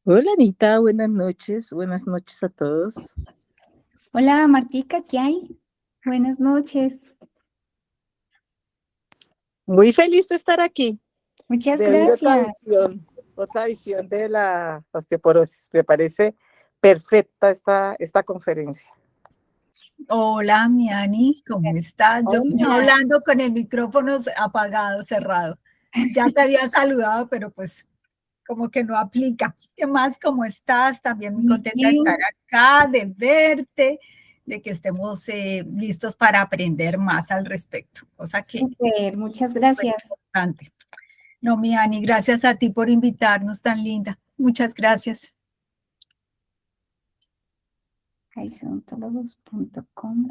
Hola Anita, buenas noches a todos. Hola Martica, ¿qué hay? Buenas noches. Muy feliz de estar aquí, Muchas de oír gracias. otra visión de la osteoporosis. Me parece perfecta esta conferencia. Hola, mi Ani, ¿cómo estás? Yo Hola. hablando con el micrófono apagado, cerrado. Ya te había saludado, pero pues como que no aplica. ¿Qué más? ¿Cómo estás? También muy Muy contenta de estar bien. acá, de verte, de que estemos listos para aprender más al respecto, cosa que Súper, muchas es gracias. importante. No, mi Ani, gracias a ti por invitarnos tan linda. Muchas gracias. Kaiseodontólogos.com.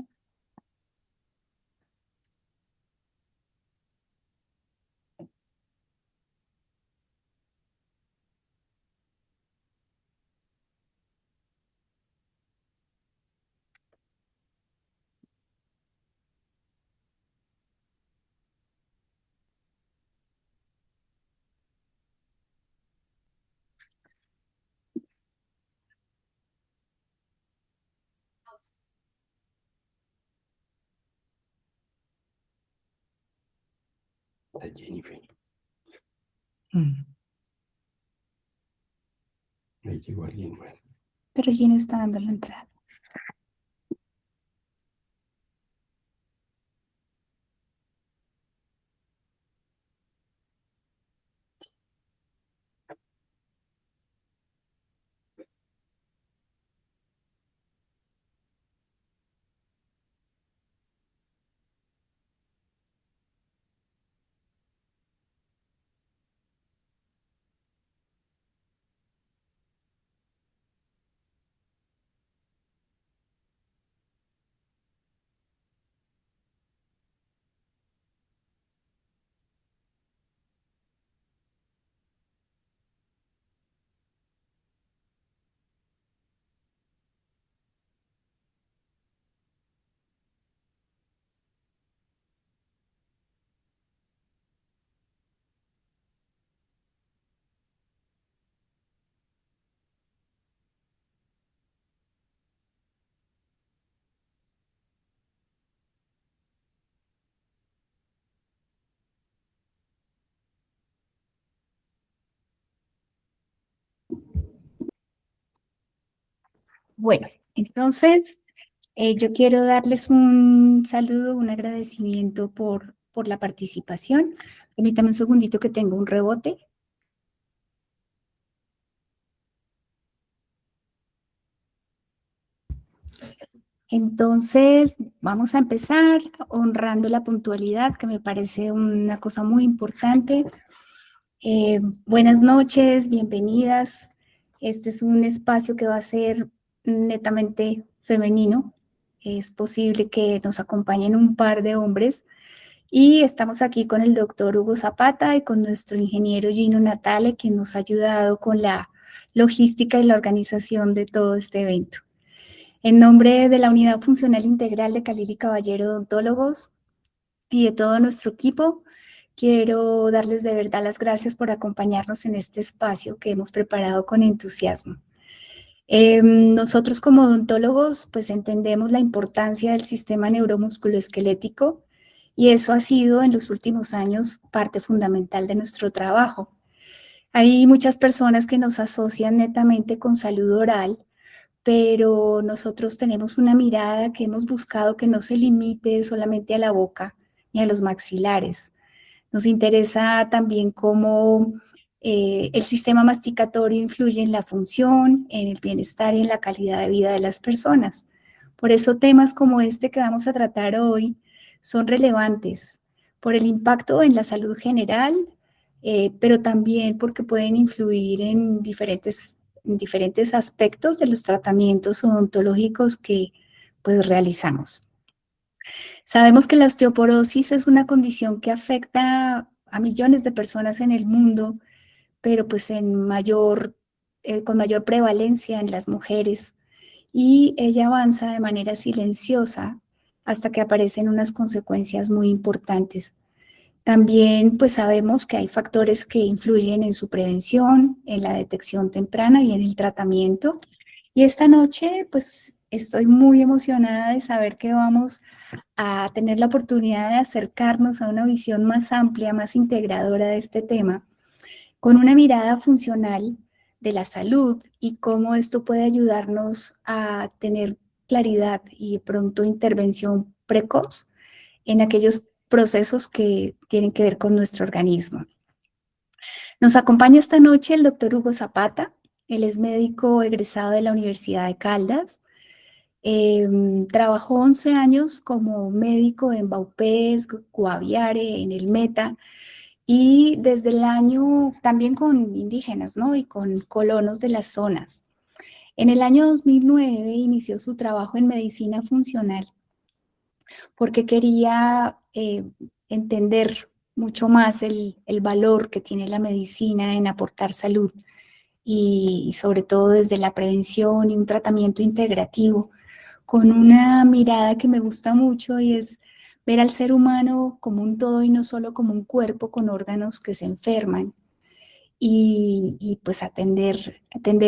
Jennifer. Me llegó alguien más. Pero Gino está dando la entrada. Bueno, entonces yo quiero darles un saludo, un agradecimiento por la participación. Permítame un segundito que tengo un rebote. Entonces, vamos a empezar honrando la puntualidad, que me parece una cosa muy importante. Buenas noches, bienvenidas. Este es un espacio que va a ser netamente femenino. Es posible que nos acompañen un par de hombres. Y estamos aquí con el doctor Hugo Zapata y con nuestro ingeniero Gino Natale, que nos ha ayudado con la logística y la organización de todo este evento. En nombre de la Unidad Funcional Integral de Khalil y Caballero Odontólogos y de todo nuestro equipo, quiero darles de verdad las gracias por acompañarnos en este espacio que hemos preparado con entusiasmo. Nosotros como odontólogos pues entendemos la importancia del sistema neuromusculoesquelético y eso ha sido en los últimos años parte fundamental de nuestro trabajo. Hay muchas personas que nos asocian netamente con salud oral, pero nosotros tenemos una mirada que hemos buscado que no se limite solamente a la boca ni a los maxilares. Nos interesa también cómo el sistema masticatorio influye en la función, en el bienestar y en la calidad de vida de las personas. Por eso temas como este que vamos a tratar hoy son relevantes por el impacto en la salud general, pero también porque pueden influir en diferentes aspectos de los tratamientos odontológicos que pues realizamos. Sabemos que la osteoporosis es una condición que afecta a millones de personas en el mundo, pero pues con mayor prevalencia en las mujeres, y ella avanza de manera silenciosa hasta que aparecen unas consecuencias muy importantes. También pues sabemos que hay factores que influyen en su prevención, en la detección temprana y en el tratamiento. Y esta noche pues estoy muy emocionada de saber que vamos a tener la oportunidad de acercarnos a una visión más amplia, más integradora de este tema, con una mirada funcional de la salud y cómo esto puede ayudarnos a tener claridad y pronto intervención precoz en aquellos procesos que tienen que ver con nuestro organismo. Nos acompaña esta noche el doctor Hugo Zapata. Él es médico egresado de la Universidad de Caldas. Trabajó 11 años como médico en Baupés, Guaviare, en el Meta, y desde el año también con indígenas, ¿no? Y con colonos de las zonas. En el año 2009 inició su trabajo en medicina funcional porque quería entender mucho más el valor que tiene la medicina en aportar salud y sobre todo desde la prevención y un tratamiento integrativo con una mirada que me gusta mucho y es ver al ser humano como un todo y no solo como un cuerpo con órganos que se enferman y pues atender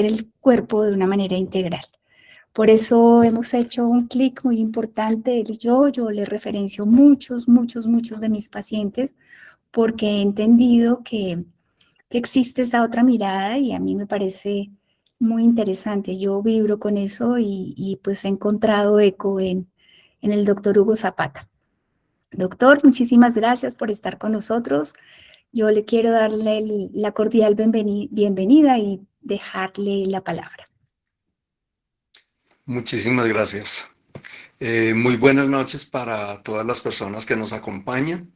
el cuerpo de una manera integral. Por eso hemos hecho un clic muy importante, él y yo le referencio muchos de mis pacientes porque he entendido que existe esa otra mirada y a mí me parece muy interesante. Yo vibro con eso y pues he encontrado eco en el doctor Hugo Zapata. Doctor, muchísimas gracias por estar con nosotros. Yo le quiero darle la cordial bienvenida y dejarle la palabra. Muchísimas gracias. Muy buenas noches para todas las personas que nos acompañan.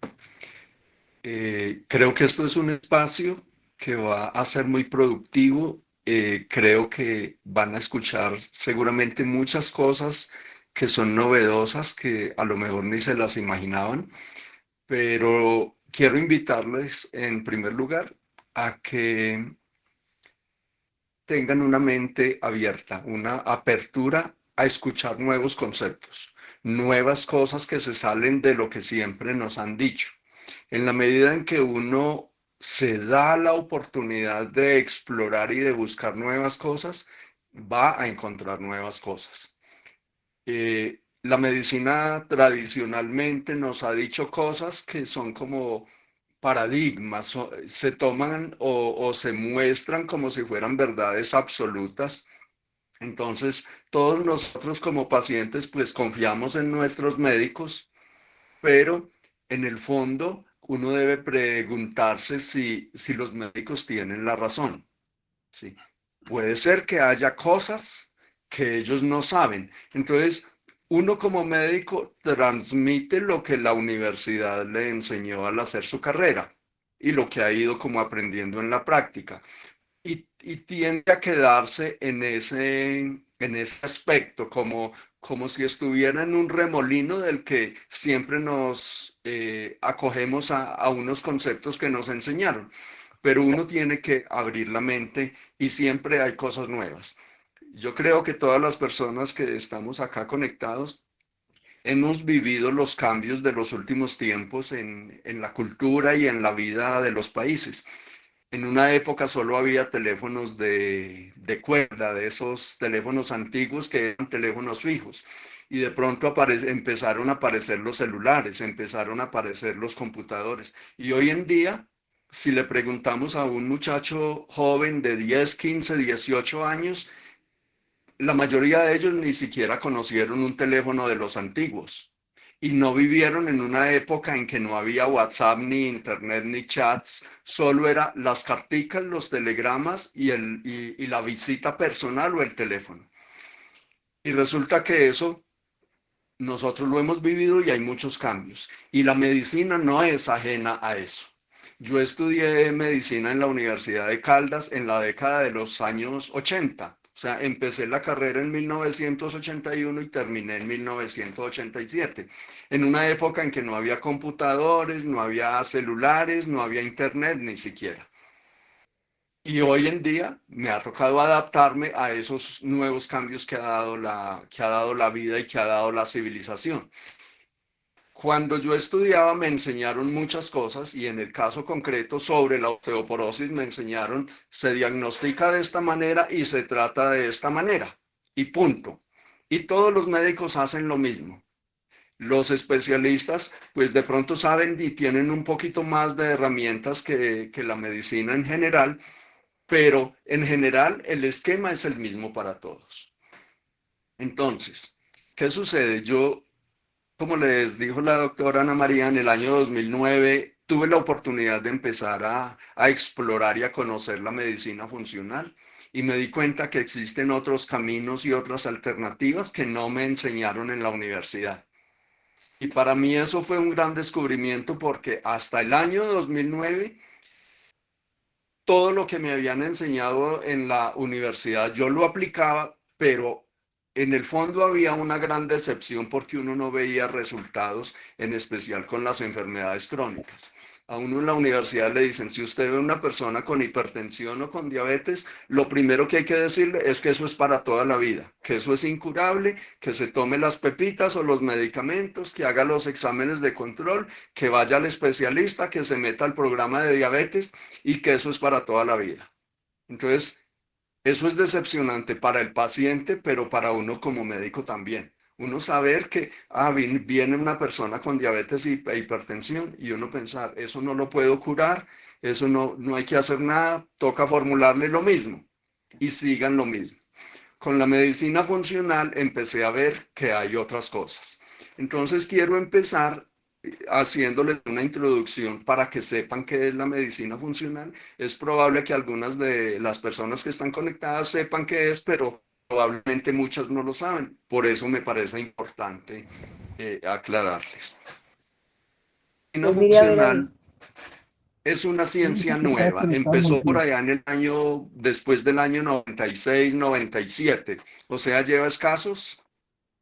Creo que esto es un espacio que va a ser muy productivo. Creo que van a escuchar seguramente muchas cosas que son novedosas, que a lo mejor ni se las imaginaban, pero quiero invitarles en primer lugar a que tengan una mente abierta, una apertura a escuchar nuevos conceptos, nuevas cosas que se salen de lo que siempre nos han dicho. En la medida en que uno se da la oportunidad de explorar y de buscar nuevas cosas, va a encontrar nuevas cosas. La medicina tradicionalmente nos ha dicho cosas que son como paradigmas, se toman o se muestran como si fueran verdades absolutas. Entonces, todos nosotros como pacientes, pues confiamos en nuestros médicos, pero en el fondo uno debe preguntarse si los médicos tienen la razón. ¿Sí? Puede ser que haya cosas que ellos no saben. Entonces, uno como médico transmite lo que la universidad le enseñó al hacer su carrera y lo que ha ido como aprendiendo en la práctica. Y tiende a quedarse en ese aspecto, como si estuviera en un remolino del que siempre nos acogemos a unos conceptos que nos enseñaron. Pero uno tiene que abrir la mente y siempre hay cosas nuevas. Yo creo que todas las personas que estamos acá conectados hemos vivido los cambios de los últimos tiempos en la cultura y en la vida de los países. En una época solo había teléfonos de cuerda, de esos teléfonos antiguos que eran teléfonos fijos. Y de pronto empezaron a aparecer los celulares, empezaron a aparecer los computadores. Y hoy en día, si le preguntamos a un muchacho joven de 10, 15, 18 años, la mayoría de ellos ni siquiera conocieron un teléfono de los antiguos y no vivieron en una época en que no había WhatsApp, ni internet, ni chats, solo era las carticas, los telegramas y la visita personal o el teléfono. Y resulta que eso nosotros lo hemos vivido y hay muchos cambios. Y la medicina no es ajena a eso. Yo estudié medicina en la Universidad de Caldas en la década de los años 80. O sea, empecé la carrera en 1981 y terminé en 1987, en una época en que no había computadores, no había celulares, no había internet ni siquiera. Y hoy en día me ha tocado adaptarme a esos nuevos cambios que ha dado la vida y que ha dado la civilización. Cuando yo estudiaba me enseñaron muchas cosas y en el caso concreto sobre la osteoporosis me enseñaron, se diagnostica de esta manera y se trata de esta manera y punto. Y todos los médicos hacen lo mismo. Los especialistas pues de pronto saben y tienen un poquito más de herramientas que la medicina en general, pero en general el esquema es el mismo para todos. Entonces, ¿qué sucede? Yo, como les dijo la doctora Ana María, en el año 2009 tuve la oportunidad de empezar a explorar y a conocer la medicina funcional y me di cuenta que existen otros caminos y otras alternativas que no me enseñaron en la universidad. Y para mí eso fue un gran descubrimiento porque hasta el año 2009 todo lo que me habían enseñado en la universidad yo lo aplicaba, pero en el fondo había una gran decepción porque uno no veía resultados, en especial con las enfermedades crónicas. A uno en la universidad le dicen, si usted ve a una persona con hipertensión o con diabetes, lo primero que hay que decirle es que eso es para toda la vida, que eso es incurable, que se tome las pepitas o los medicamentos, que haga los exámenes de control, que vaya al especialista, que se meta al programa de diabetes y que eso es para toda la vida. Entonces, eso es decepcionante para el paciente, pero para uno como médico también. Uno saber que viene una persona con diabetes e hipertensión y uno pensar, eso no lo puedo curar, eso no hay que hacer nada, toca formularle lo mismo y sigan lo mismo. Con la medicina funcional empecé a ver que hay otras cosas. Entonces quiero empezar haciéndoles una introducción para que sepan qué es la medicina funcional. Es probable que algunas de las personas que están conectadas sepan qué es, pero probablemente muchas no lo saben. Por eso me parece importante aclararles. La medicina Pues mire, a ver ahí. funcional es una ciencia nueva. Empezó por allá en el año, después del año 96, 97. O sea, lleva escasos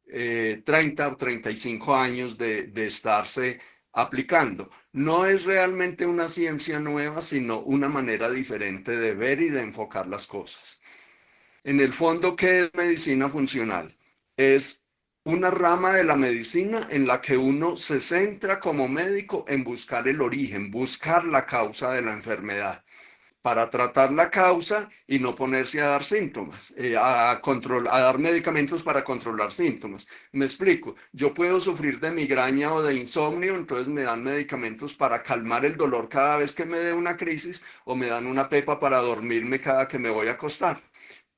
30 o 35 años de estarse aplicando. No es realmente una ciencia nueva, sino una manera diferente de ver y de enfocar las cosas. En el fondo, ¿qué es medicina funcional? Es una rama de la medicina en la que uno se centra como médico en buscar el origen, buscar la causa de la enfermedad para tratar la causa y no ponerse a dar síntomas, a dar medicamentos para controlar síntomas. Me explico, yo puedo sufrir de migraña o de insomnio, entonces me dan medicamentos para calmar el dolor cada vez que me dé una crisis o me dan una pepa para dormirme cada que me voy a acostar.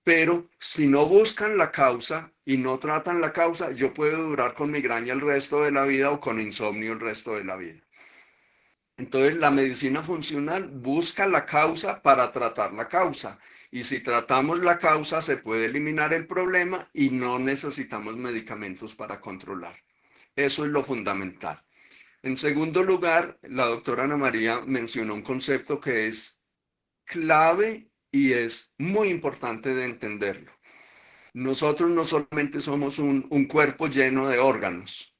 Pero si no buscan la causa y no tratan la causa, yo puedo durar con migraña el resto de la vida o con insomnio el resto de la vida. Entonces, la medicina funcional busca la causa para tratar la causa. Y si tratamos la causa, se puede eliminar el problema y no necesitamos medicamentos para controlar. Eso es lo fundamental. En segundo lugar, la doctora Ana María mencionó un concepto que es clave y es muy importante de entenderlo. Nosotros no solamente somos un cuerpo lleno de órganos.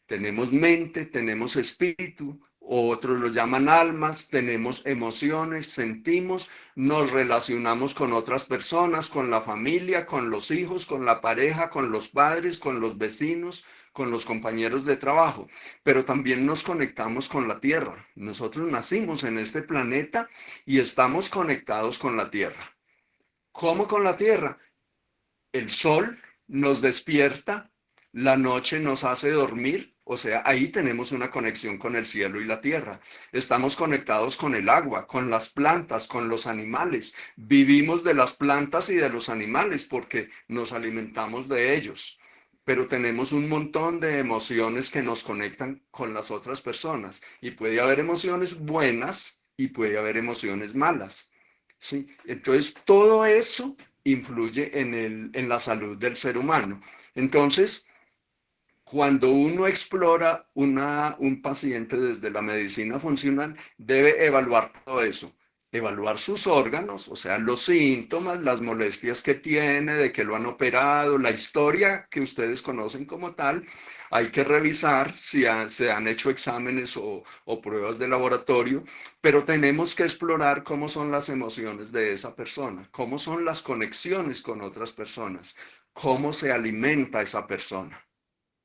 Tenemos mente, tenemos espíritu, otros lo llaman almas, tenemos emociones, sentimos, nos relacionamos con otras personas, con la familia, con los hijos, con la pareja, con los padres, con los vecinos, con los compañeros de trabajo, pero también nos conectamos con la tierra. Nosotros nacimos en este planeta y estamos conectados con la tierra. ¿Cómo con la tierra? El sol nos despierta, la noche nos hace dormir, o sea, ahí tenemos una conexión con el cielo y la tierra. Estamos conectados con el agua, con las plantas, con los animales. Vivimos de las plantas y de los animales porque nos alimentamos de ellos. Pero tenemos un montón de emociones que nos conectan con las otras personas. Y puede haber emociones buenas y puede haber emociones malas. ¿Sí? Entonces, todo eso influye en la salud del ser humano. Entonces, cuando uno explora un paciente desde la medicina funcional, debe evaluar todo eso. Evaluar sus órganos, o sea, los síntomas, las molestias que tiene, de que lo han operado, la historia que ustedes conocen como tal. Hay que revisar si se han hecho exámenes o pruebas de laboratorio, pero tenemos que explorar cómo son las emociones de esa persona, cómo son las conexiones con otras personas, cómo se alimenta esa persona.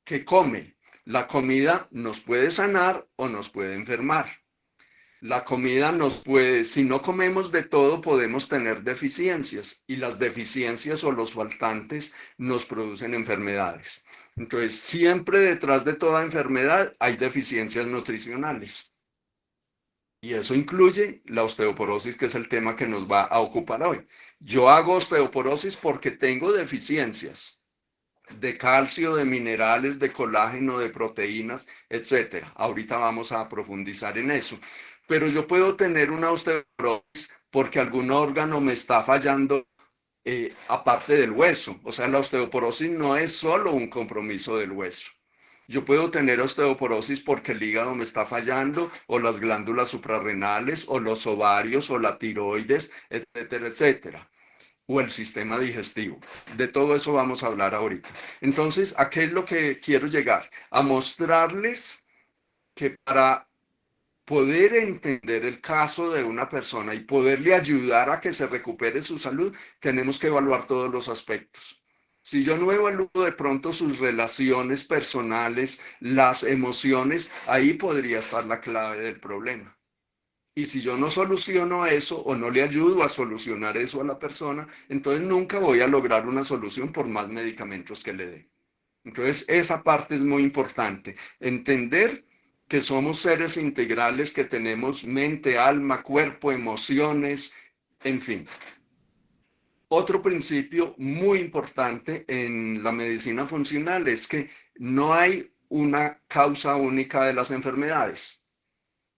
¿Qué come? La comida nos puede sanar o nos puede enfermar. La comida nos puede, si no comemos de todo, podemos tener deficiencias y las deficiencias o los faltantes nos producen enfermedades. Entonces, siempre detrás de toda enfermedad hay deficiencias nutricionales. Y eso incluye la osteoporosis, que es el tema que nos va a ocupar hoy. Yo hago osteoporosis porque tengo deficiencias de calcio, de minerales, de colágeno, de proteínas, etcétera. Ahorita vamos a profundizar en eso. Pero yo puedo tener una osteoporosis porque algún órgano me está fallando aparte del hueso. O sea, la osteoporosis no es solo un compromiso del hueso. Yo puedo tener osteoporosis porque el hígado me está fallando, o las glándulas suprarrenales, o los ovarios, o la tiroides, etcétera, etcétera. O el sistema digestivo. De todo eso vamos a hablar ahorita. Entonces, ¿a qué es lo que quiero llegar? A mostrarles que para poder entender el caso de una persona y poderle ayudar a que se recupere su salud, tenemos que evaluar todos los aspectos. Si yo no evalúo de pronto sus relaciones personales, las emociones, ahí podría estar la clave del problema. Y si yo no soluciono eso o no le ayudo a solucionar eso a la persona, entonces nunca voy a lograr una solución por más medicamentos que le dé. Entonces esa parte es muy importante. Entender que somos seres integrales, que tenemos mente, alma, cuerpo, emociones, en fin. Otro principio muy importante en la medicina funcional es que no hay una causa única de las enfermedades.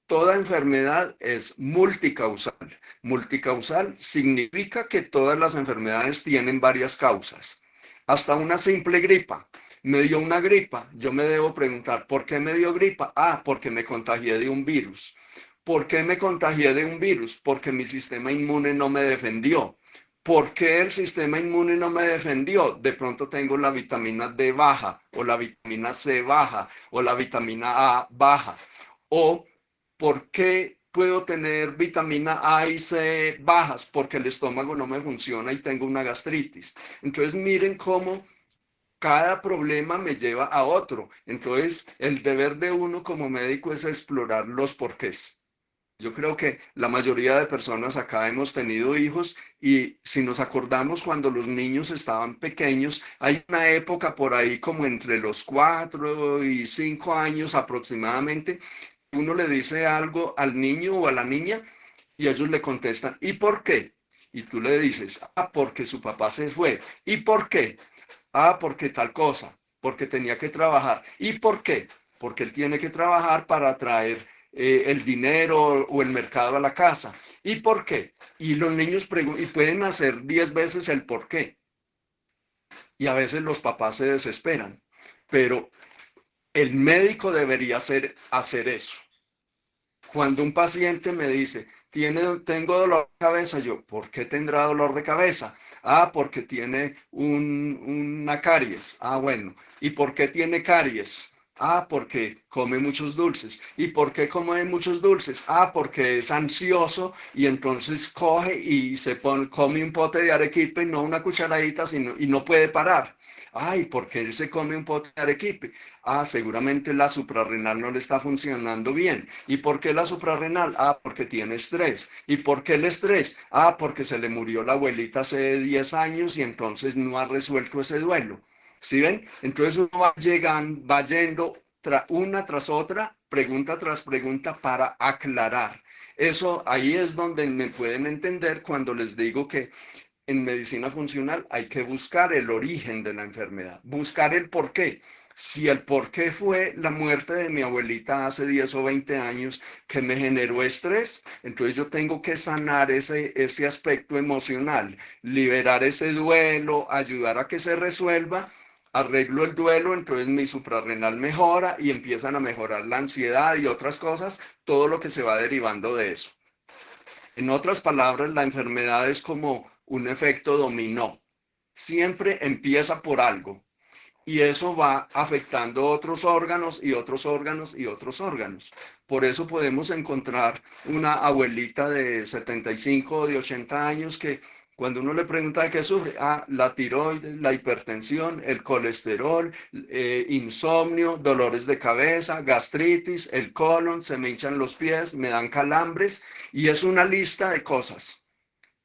Toda enfermedad es multicausal. Multicausal significa que todas las enfermedades tienen varias causas. Hasta una simple gripa. Me dio una gripa, yo me debo preguntar, ¿por qué me dio gripa? Ah, porque me contagié de un virus. ¿Por qué me contagié de un virus? Porque mi sistema inmune no me defendió. ¿Por qué el sistema inmune no me defendió? De pronto tengo la vitamina D baja, o la vitamina C baja, o la vitamina A baja. O ¿por qué puedo tener vitamina A y C bajas? Porque el estómago no me funciona y tengo una gastritis. Entonces miren cómo cada problema me lleva a otro. Entonces el deber de uno como médico es explorar los porqués. Yo creo que la mayoría de personas acá hemos tenido hijos y si nos acordamos cuando los niños estaban pequeños, hay una época por ahí como entre los 4 y 5 años aproximadamente, uno le dice algo al niño o a la niña y ellos le contestan, ¿y por qué? Y tú le dices, ah, porque su papá se fue. ¿Y por qué? Ah, porque tal cosa, porque tenía que trabajar. ¿Y por qué? Porque él tiene que trabajar para traer el dinero o el mercado a la casa. ¿Y por qué? Y los niños y pueden hacer 10 veces el por qué. Y a veces los papás se desesperan, pero el médico debería hacer eso. Cuando un paciente me dice, tengo dolor de cabeza, yo, ¿por qué tendrá dolor de cabeza? Ah, porque tiene una caries. Ah, bueno. ¿Y por qué tiene caries? Ah, porque come muchos dulces. ¿Y por qué come muchos dulces? Ah, porque es ansioso y entonces coge y come un pote de arequipe, no una cucharadita, y no puede parar. Ay, ¿por qué él se come un pote de arequipe? Ah, seguramente la suprarrenal no le está funcionando bien. ¿Y por qué la suprarrenal? Ah, porque tiene estrés. ¿Y por qué el estrés? Ah, porque se le murió la abuelita hace 10 años y entonces no ha resuelto ese duelo. ¿Sí ven? Entonces uno va yendo una tras otra, pregunta tras pregunta para aclarar. Eso ahí es donde me pueden entender cuando les digo que en medicina funcional hay que buscar el origen de la enfermedad, buscar el por qué. Si el por qué fue la muerte de mi abuelita hace 10 o 20 años que me generó estrés, entonces yo tengo que sanar ese aspecto emocional, liberar ese duelo, ayudar a que se resuelva, arreglo el duelo, entonces mi suprarrenal mejora y empiezan a mejorar la ansiedad y otras cosas, todo lo que se va derivando de eso. En otras palabras, la enfermedad es como un efecto dominó. Siempre empieza por algo y eso va afectando otros órganos y otros órganos y otros órganos. Por eso podemos encontrar una abuelita de 75 o de 80 años que Cuando uno le pregunta de qué sufre, la tiroides, la hipertensión, el colesterol, insomnio, dolores de cabeza, gastritis, el colon, se me hinchan los pies, me dan calambres, y es una lista de cosas.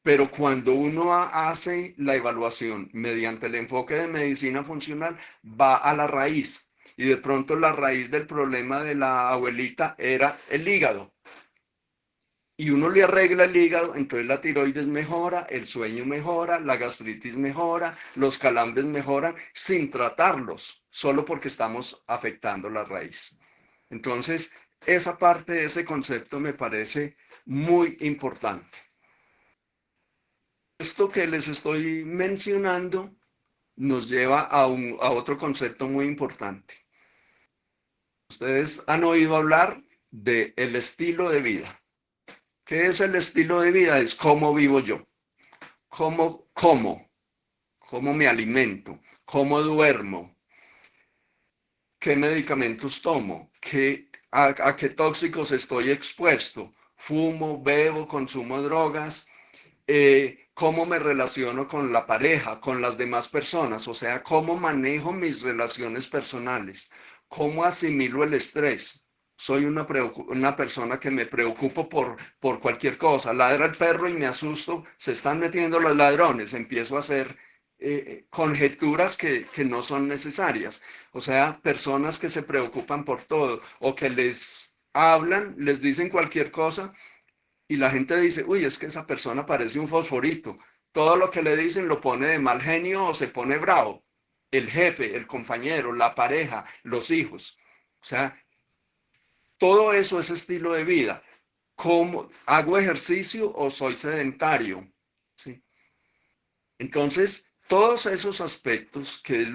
Pero cuando uno hace la evaluación mediante el enfoque de medicina funcional, va a la raíz. Y de pronto la raíz del problema de la abuelita era el hígado. Y uno le arregla el hígado, entonces la tiroides mejora, el sueño mejora, la gastritis mejora, los calambres mejoran sin tratarlos, solo porque estamos afectando la raíz. Entonces, esa parte de ese concepto me parece muy importante. Esto que les estoy mencionando nos lleva a otro concepto muy importante. Ustedes han oído hablar del estilo de vida. ¿Qué es el estilo de vida? Es cómo vivo yo, cómo me alimento, cómo duermo, qué medicamentos tomo, a qué tóxicos estoy expuesto, fumo, bebo, consumo drogas, cómo me relaciono con la pareja, con las demás personas, o sea, cómo manejo mis relaciones personales, cómo asimilo el estrés. Soy una persona que me preocupo por cualquier cosa. Ladra el perro y me asusto, se están metiendo los ladrones, empiezo a hacer conjeturas que no son necesarias. O sea, personas que se preocupan por todo o que les hablan, les dicen cualquier cosa y la gente dice, uy, es que esa persona parece un fosforito. Todo lo que le dicen lo pone de mal genio o se pone bravo. El jefe, el compañero, la pareja, los hijos. O sea, todo eso es estilo de vida. ¿Cómo hago ejercicio o soy sedentario? ¿Sí? Entonces, todos esos aspectos, que es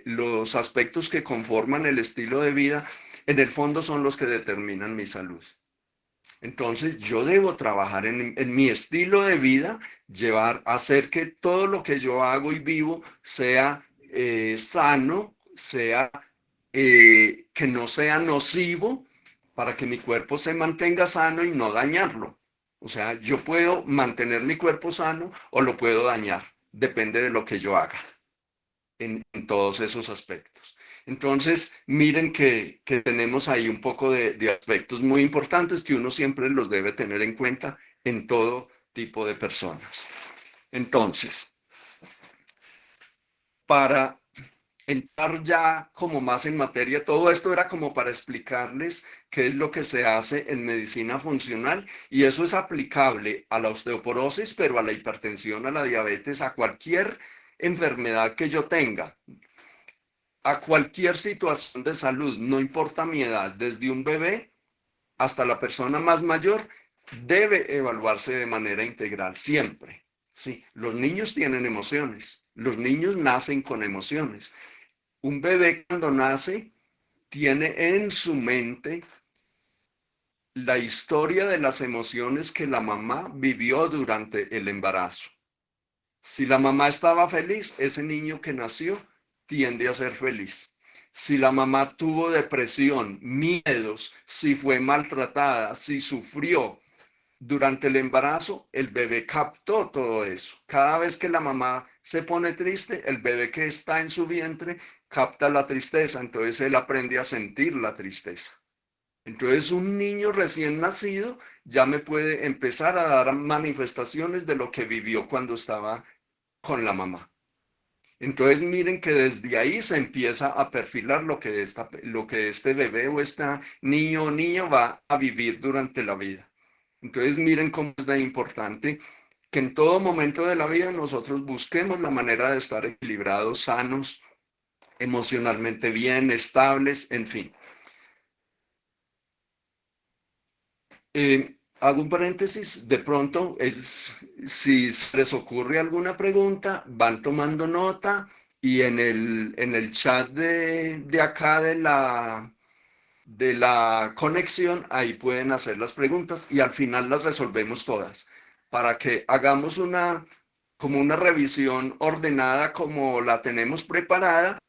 los aspectos que conforman el estilo de vida, en el fondo son los que determinan mi salud. Entonces, yo debo trabajar en mi estilo de vida, hacer que todo lo que yo hago y vivo sea sano, que no sea nocivo, para que mi cuerpo se mantenga sano y no dañarlo. O sea, yo puedo mantener mi cuerpo sano o lo puedo dañar, depende de lo que yo haga en todos esos aspectos. Entonces, miren que tenemos ahí un poco de aspectos muy importantes que uno siempre los debe tener en cuenta en todo tipo de personas. Entonces, para entrar ya como más en materia, todo esto era como para explicarles qué es lo que se hace en medicina funcional, y eso es aplicable a la osteoporosis, pero a la hipertensión, a la diabetes, a cualquier enfermedad que yo tenga, a cualquier situación de salud, no importa mi edad, desde un bebé hasta la persona más mayor, debe evaluarse de manera integral, siempre. Sí, los niños tienen emociones, los niños nacen con emociones. Un bebé cuando nace tiene en su mente la historia de las emociones que la mamá vivió durante el embarazo. Si la mamá estaba feliz, ese niño que nació tiende a ser feliz. Si la mamá tuvo depresión, miedos, si fue maltratada, si sufrió durante el embarazo, el bebé captó todo eso. Cada vez que la mamá se pone triste, el bebé que está en su vientre capta la tristeza, entonces él aprende a sentir la tristeza. Entonces un niño recién nacido ya me puede empezar a dar manifestaciones de lo que vivió cuando estaba con la mamá. Entonces miren que desde ahí se empieza a perfilar lo que este bebé o este niño o niña va a vivir durante la vida. Entonces miren cómo es de importante que en todo momento de la vida nosotros busquemos la manera de estar equilibrados, sanos, emocionalmente bien, estables, en fin. Hago un paréntesis, de pronto, si les ocurre alguna pregunta, van tomando nota y en el chat de acá de la conexión, ahí pueden hacer las preguntas y al final las resolvemos todas, para que hagamos como una revisión ordenada como la tenemos preparada.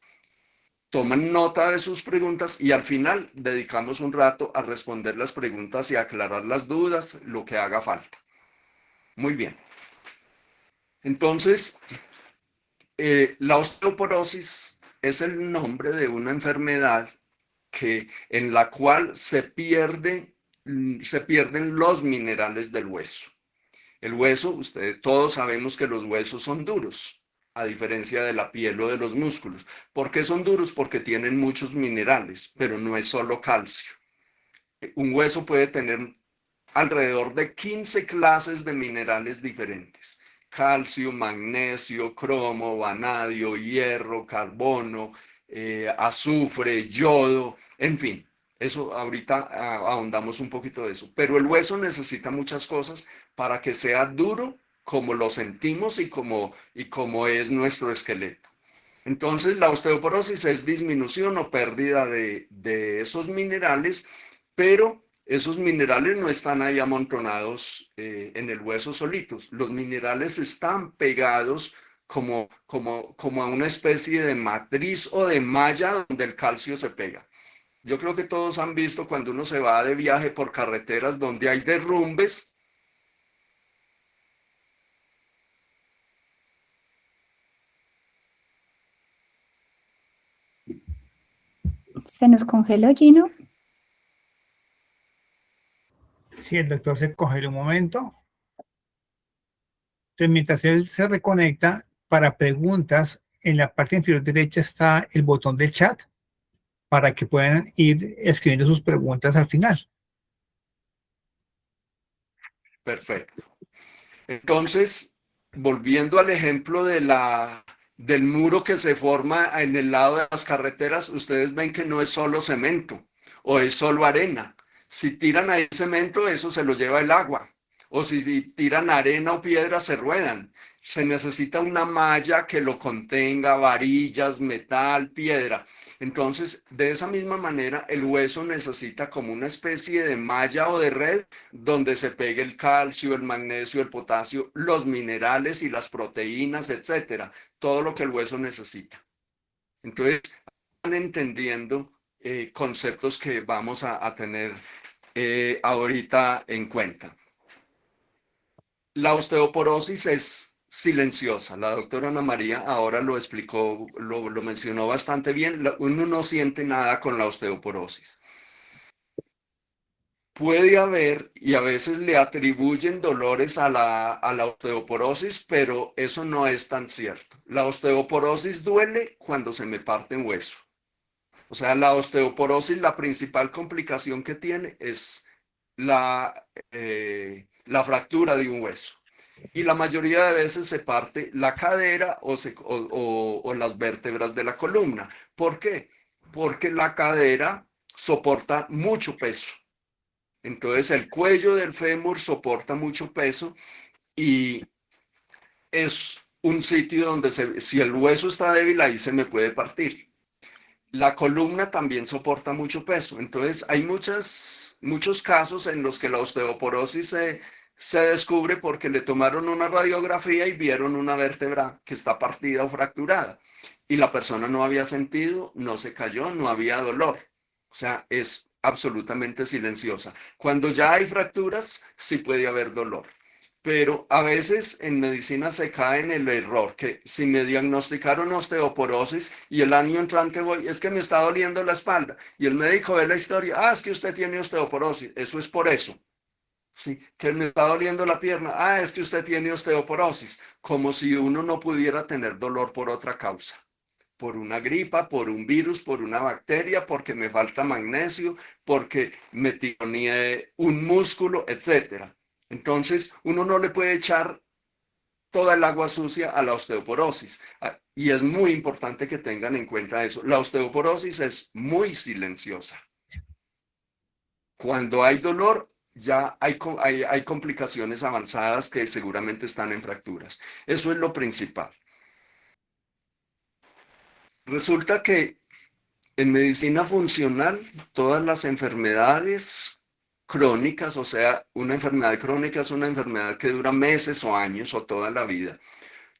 Toman nota de sus preguntas y al final dedicamos un rato a responder las preguntas y aclarar las dudas, lo que haga falta. Muy bien. Entonces, la osteoporosis es el nombre de una enfermedad en la cual se pierden los minerales del hueso. El hueso, todos sabemos que los huesos son duros, a diferencia de la piel o de los músculos. ¿Por qué son duros? Porque tienen muchos minerales, pero no es solo calcio. Un hueso puede tener alrededor de 15 clases de minerales diferentes: calcio, magnesio, cromo, vanadio, hierro, carbono, azufre, yodo, en fin. Eso ahorita ahondamos un poquito de eso. Pero el hueso necesita muchas cosas para que sea duro como lo sentimos y como es nuestro esqueleto. Entonces, la osteoporosis es disminución o pérdida de esos minerales, pero esos minerales no están ahí amontonados en el hueso solitos. Los minerales están pegados como a una especie de matriz o de malla donde el calcio se pega. Yo creo que todos han visto cuando uno se va de viaje por carreteras donde hay derrumbes. Se nos congeló, Gino. Sí, el doctor se congeló un momento. Entonces, mientras él se reconecta, para preguntas, en la parte inferior derecha está el botón del chat para que puedan ir escribiendo sus preguntas al final. Perfecto. Entonces, volviendo al ejemplo del muro que se forma en el lado de las carreteras, ustedes ven que no es solo cemento o es solo arena. Si tiran ahí cemento, eso se lo lleva el agua. O si tiran arena o piedra, se ruedan. Se necesita una malla que lo contenga, varillas, metal, piedra. Entonces, de esa misma manera, el hueso necesita como una especie de malla o de red donde se pegue el calcio, el magnesio, el potasio, los minerales y las proteínas, etcétera. Todo lo que el hueso necesita. Entonces, van entendiendo conceptos que vamos a tener ahorita en cuenta. La osteoporosis es silenciosa. La doctora Ana María ahora lo explicó, lo mencionó bastante bien. Uno no siente nada con la osteoporosis. Puede haber, y a veces le atribuyen dolores a la osteoporosis, pero eso no es tan cierto. La osteoporosis duele cuando se me parte un hueso. O sea, la osteoporosis, la principal complicación que tiene es la fractura de un hueso. Y la mayoría de veces se parte la cadera o las vértebras de la columna. ¿Por qué? Porque la cadera soporta mucho peso. Entonces el cuello del fémur soporta mucho peso y es un sitio donde si el hueso está débil, ahí se me puede partir. La columna también soporta mucho peso. Entonces hay muchos casos en los que la osteoporosis se descubre porque le tomaron una radiografía y vieron una vértebra que está partida o fracturada. Y la persona no había sentido, no se cayó, no había dolor. O sea, es absolutamente silenciosa. Cuando ya hay fracturas, sí puede haber dolor. Pero a veces en medicina se cae en el error que si me diagnosticaron osteoporosis y el año entrante voy, es que me está doliendo la espalda y el médico ve la historia, es que usted tiene osteoporosis, eso es por eso. Sí, que me está doliendo la pierna, es que usted tiene osteoporosis, como si uno no pudiera tener dolor por otra causa, por una gripa, por un virus, por una bacteria, porque me falta magnesio, porque me tironeé un músculo, etcétera. Entonces, uno no le puede echar toda el agua sucia a la osteoporosis. Y es muy importante que tengan en cuenta eso. La osteoporosis es muy silenciosa. Cuando hay dolor, ya hay complicaciones avanzadas que seguramente están en fracturas. Eso es lo principal. Resulta que en medicina funcional, todas las enfermedades crónicas, o sea, una enfermedad crónica es una enfermedad que dura meses o años o toda la vida.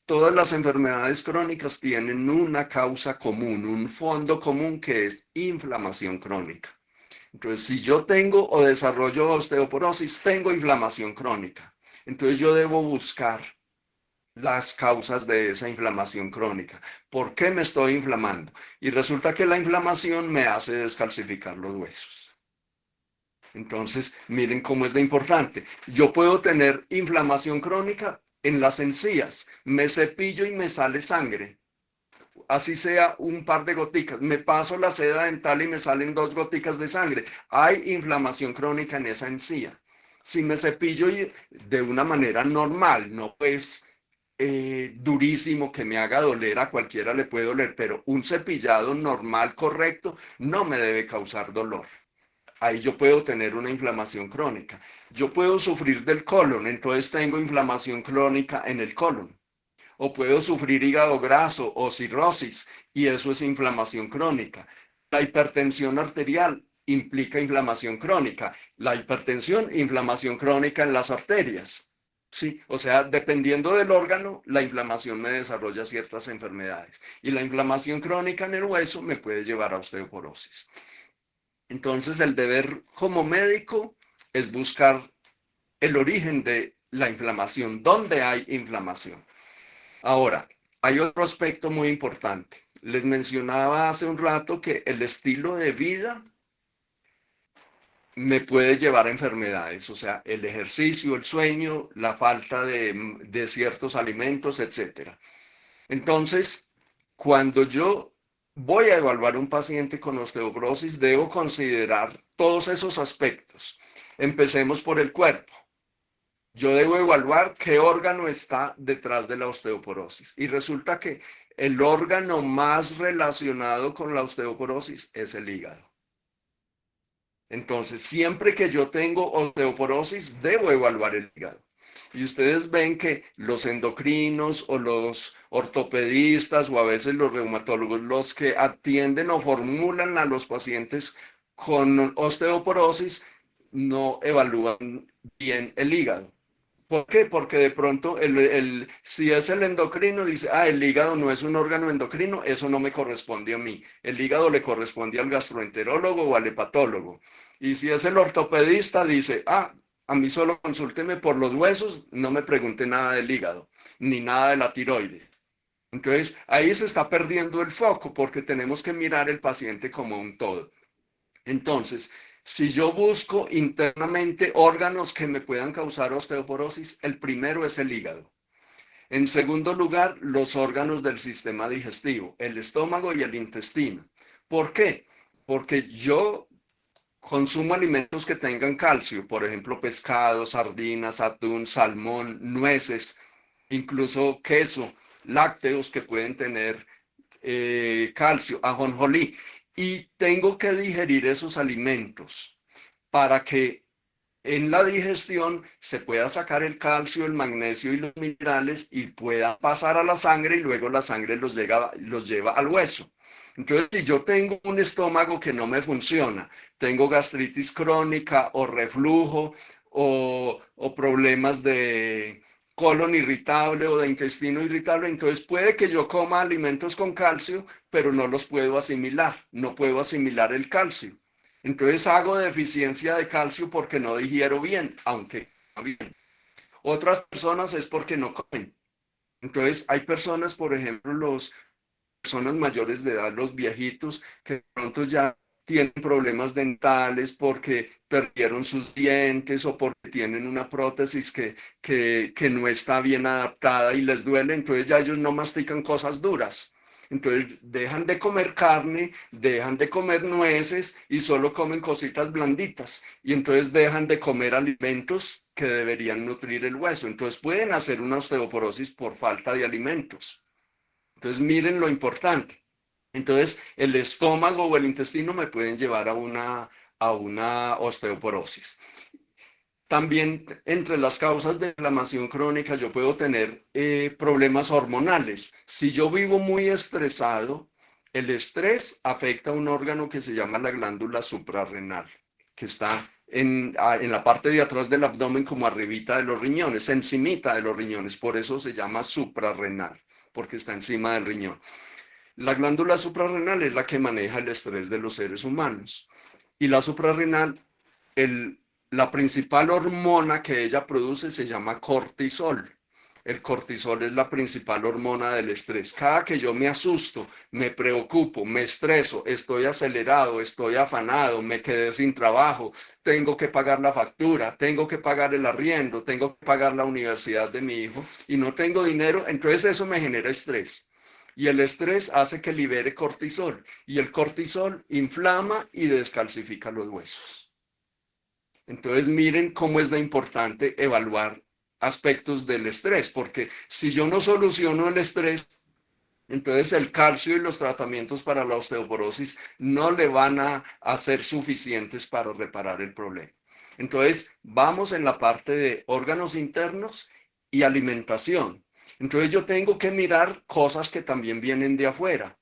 Todas las enfermedades crónicas tienen una causa común, un fondo común que es inflamación crónica. Entonces, si yo tengo o desarrollo osteoporosis, tengo inflamación crónica. Entonces, yo debo buscar las causas de esa inflamación crónica. ¿Por qué me estoy inflamando? Y resulta que la inflamación me hace descalcificar los huesos. Entonces, miren cómo es de importante. Yo puedo tener inflamación crónica en las encías. Me cepillo y me sale sangre. Así sea un par de goticas. Me paso la seda dental y me salen 2 goticas de sangre. Hay inflamación crónica en esa encía. Si me cepillo de una manera normal, no pues durísimo que me haga doler, a cualquiera le puede doler, pero un cepillado normal, correcto, no me debe causar dolor. Ahí yo puedo tener una inflamación crónica. Yo puedo sufrir del colon, entonces tengo inflamación crónica en el colon. O puedo sufrir hígado graso o cirrosis, y eso es inflamación crónica. La hipertensión arterial implica inflamación crónica. La hipertensión, inflamación crónica en las arterias. Sí, o sea, dependiendo del órgano, la inflamación me desarrolla ciertas enfermedades. Y la inflamación crónica en el hueso me puede llevar a osteoporosis. Entonces, el deber como médico es buscar el origen de la inflamación, dónde hay inflamación. Ahora, hay otro aspecto muy importante. Les mencionaba hace un rato que el estilo de vida me puede llevar a enfermedades, o sea, el ejercicio, el sueño, la falta de ciertos alimentos, etc. Entonces, cuando yo voy a evaluar un paciente con osteoporosis, debo considerar todos esos aspectos. Empecemos por el cuerpo. Yo debo evaluar qué órgano está detrás de la osteoporosis. Y resulta que el órgano más relacionado con la osteoporosis es el hígado. Entonces, siempre que yo tengo osteoporosis, debo evaluar el hígado. Y ustedes ven que los endocrinos o los ortopedistas o a veces los reumatólogos, los que atienden o formulan a los pacientes con osteoporosis, no evalúan bien el hígado. ¿Por qué? Porque de pronto si es el endocrino, dice, el hígado no es un órgano endocrino, eso no me corresponde a mí. El hígado le corresponde al gastroenterólogo o al hepatólogo. Y si es el ortopedista, dice, a mí solo consúlteme por los huesos, no me pregunte nada del hígado, ni nada de la tiroides. Entonces, ahí se está perdiendo el foco porque tenemos que mirar el paciente como un todo. Entonces, si yo busco internamente órganos que me puedan causar osteoporosis, el primero es el hígado. En segundo lugar, los órganos del sistema digestivo, el estómago y el intestino. ¿Por qué? Porque yo consumo alimentos que tengan calcio, por ejemplo, pescado, sardinas, atún, salmón, nueces, incluso queso, lácteos que pueden tener calcio, ajonjolí. Y tengo que digerir esos alimentos para que en la digestión se pueda sacar el calcio, el magnesio y los minerales y pueda pasar a la sangre y luego la sangre los lleva al hueso. Entonces, si yo tengo un estómago que no me funciona, tengo gastritis crónica o reflujo o problemas de colon irritable o de intestino irritable, entonces puede que yo coma alimentos con calcio, pero no los puedo asimilar, no puedo asimilar el calcio. Entonces hago deficiencia de calcio porque no digiero bien, aunque bien. Otras personas es porque no comen. Entonces hay personas, por ejemplo, personas mayores de edad, los viejitos, que de pronto ya tienen problemas dentales porque perdieron sus dientes o porque tienen una prótesis que no está bien adaptada y les duele, entonces ya ellos no mastican cosas duras. Entonces dejan de comer carne, dejan de comer nueces y solo comen cositas blanditas. Y entonces dejan de comer alimentos que deberían nutrir el hueso. Entonces pueden hacer una osteoporosis por falta de alimentos. Entonces miren lo importante. Entonces el estómago o el intestino me pueden llevar a una osteoporosis. También entre las causas de inflamación crónica yo puedo tener problemas hormonales. Si yo vivo muy estresado, el estrés afecta a un órgano que se llama la glándula suprarrenal, que está en la parte de atrás del abdomen como arribita de los riñones, encimita de los riñones, por eso se llama suprarrenal, porque está encima del riñón. La glándula suprarrenal es la que maneja el estrés de los seres humanos. Y la suprarrenal, la principal hormona que ella produce se llama cortisol. El cortisol es la principal hormona del estrés. Cada que yo me asusto, me preocupo, me estreso, estoy acelerado, estoy afanado, me quedé sin trabajo, tengo que pagar la factura, tengo que pagar el arriendo, tengo que pagar la universidad de mi hijo y no tengo dinero, entonces eso me genera estrés. Y el estrés hace que libere cortisol y el cortisol inflama y descalcifica los huesos. Entonces miren cómo es de importante evaluar aspectos del estrés, porque si yo no soluciono el estrés, entonces el calcio y los tratamientos para la osteoporosis no le van a ser suficientes para reparar el problema. Entonces vamos en la parte de órganos internos y alimentación. Entonces yo tengo que mirar cosas que también vienen de afuera,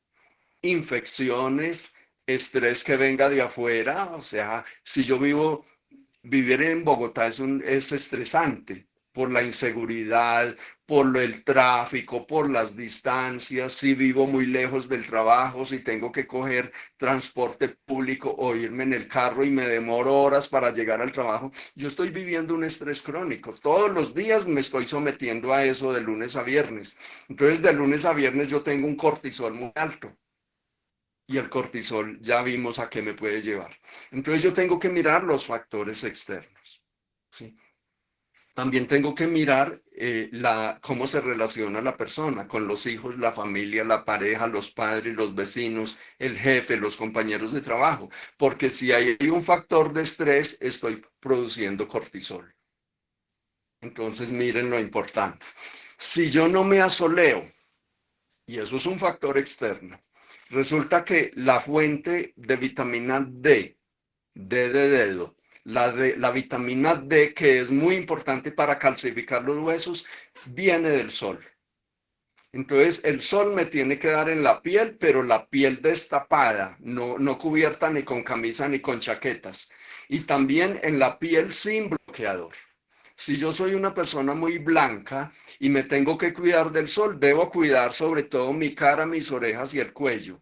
infecciones, estrés que venga de afuera, o sea, si yo vivir en Bogotá es estresante por la inseguridad, por el tráfico, por las distancias, si vivo muy lejos del trabajo, si tengo que coger transporte público o irme en el carro y me demoro horas para llegar al trabajo, yo estoy viviendo un estrés crónico. Todos los días me estoy sometiendo a eso de lunes a viernes. Entonces, de lunes a viernes yo tengo un cortisol muy alto. Y el cortisol ya vimos a qué me puede llevar. Entonces yo tengo que mirar los factores externos, ¿sí? También tengo que mirar cómo se relaciona la persona con los hijos, la familia, la pareja, los padres, los vecinos, el jefe, los compañeros de trabajo. Porque si hay un factor de estrés, estoy produciendo cortisol. Entonces miren lo importante. Si yo no me asoleo, y eso es un factor externo, resulta que la fuente de vitamina D de dedo, la vitamina D, que es muy importante para calcificar los huesos, viene del sol. Entonces el sol me tiene que dar en la piel, pero la piel destapada, no cubierta ni con camisa ni con chaquetas. Y también en la piel sin bloqueador. Si yo soy una persona muy blanca y me tengo que cuidar del sol, debo cuidar sobre todo mi cara, mis orejas y el cuello.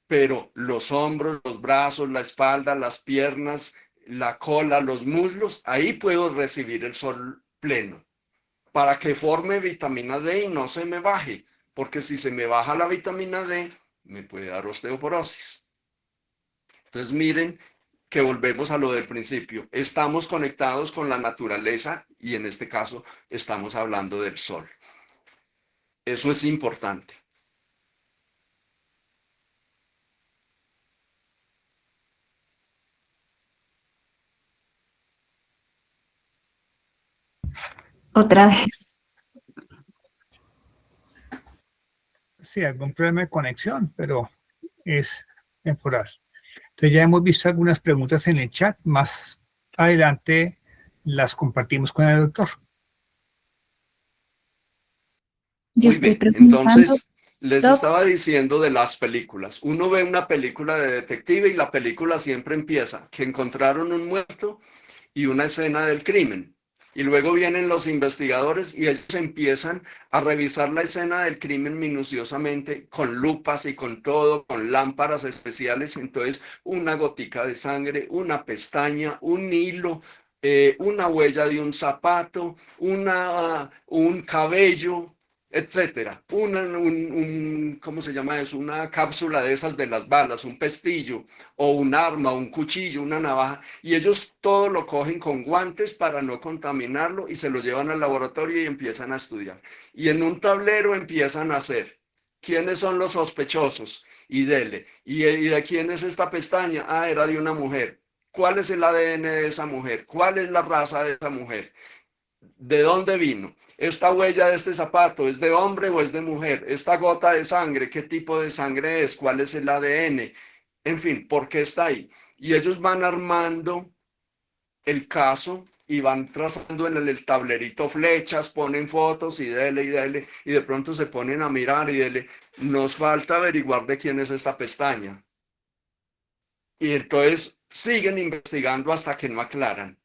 Pero los hombros, los brazos, la espalda, las piernas, la cola, los muslos, ahí puedo recibir el sol pleno para que forme vitamina D y no se me baje, porque si se me baja la vitamina D, me puede dar osteoporosis. Entonces miren que volvemos a lo del principio. Estamos conectados con la naturaleza y en este caso estamos hablando del sol. Eso es importante. Otra vez. Sí, algún problema de conexión, pero es temporal. Entonces ya hemos visto algunas preguntas en el chat. Más adelante las compartimos con el doctor. Yo Muy estoy bien, preguntando. entonces les Doc. estaba diciendo de las películas. Uno ve una película de detective y la película siempre empieza que encontraron un muerto y una escena del crimen. Y luego vienen los investigadores y ellos empiezan a revisar la escena del crimen minuciosamente con lupas y con todo, con lámparas especiales. Entonces, una gotica de sangre, una pestaña, un hilo, una huella de un zapato, un cabello, etcétera. ¿Cómo se llama eso? Una cápsula de esas de las balas, un pestillo, o un arma, un cuchillo, una navaja, y ellos todo lo cogen con guantes para no contaminarlo y se lo llevan al laboratorio y empiezan a estudiar. Y en un tablero empiezan a hacer, ¿quiénes son los sospechosos? Y dele, ¿y de quién es esta pestaña? Ah, era de una mujer. ¿Cuál es el ADN de esa mujer? ¿Cuál es la raza de esa mujer? ¿De dónde vino? ¿Esta huella de este zapato es de hombre o es de mujer? ¿Esta gota de sangre, qué tipo de sangre es? ¿Cuál es el ADN? En fin, ¿por qué está ahí? Y ellos van armando el caso y van trazando en el tablerito flechas, ponen fotos y dele, y de pronto se ponen a mirar y dele. Nos falta averiguar de quién es esta pestaña. Y entonces siguen investigando hasta que no aclaran.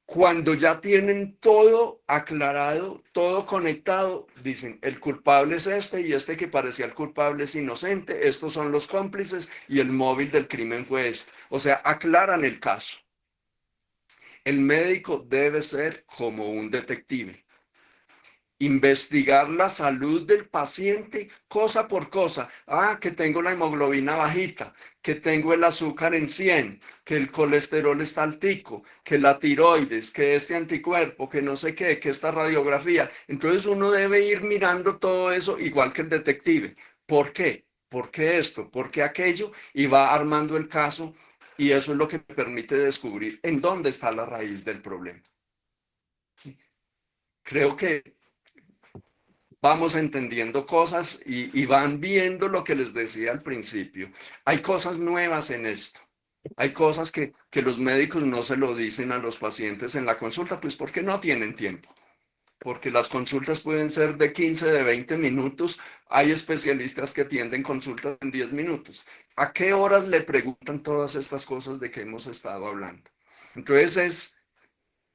Cuando ya tienen todo aclarado, todo conectado, dicen, el culpable es este y este que parecía el culpable es inocente, estos son los cómplices y el móvil del crimen fue este. O sea, aclaran el caso. El médico debe ser como un detective. investigar la salud del paciente cosa por cosa. Ah, que tengo la hemoglobina bajita, que tengo el azúcar en 100, que el colesterol está altico, que la tiroides, que este anticuerpo, que no sé qué, que esta radiografía. Entonces uno debe ir mirando todo eso igual que el detective. ¿Por qué? ¿Por qué esto? ¿Por qué aquello? Y va armando el caso y eso es lo que permite descubrir en dónde está la raíz del problema. Sí. Creo que vamos entendiendo cosas y van viendo lo que les decía al principio. Hay cosas nuevas en esto. Hay cosas que los médicos no se lo dicen a los pacientes en la consulta, pues porque no tienen tiempo. Porque las consultas pueden ser de 15, de 20 minutos. Hay especialistas que atienden consultas en 10 minutos. ¿A qué horas le preguntan todas estas cosas de que hemos estado hablando? Entonces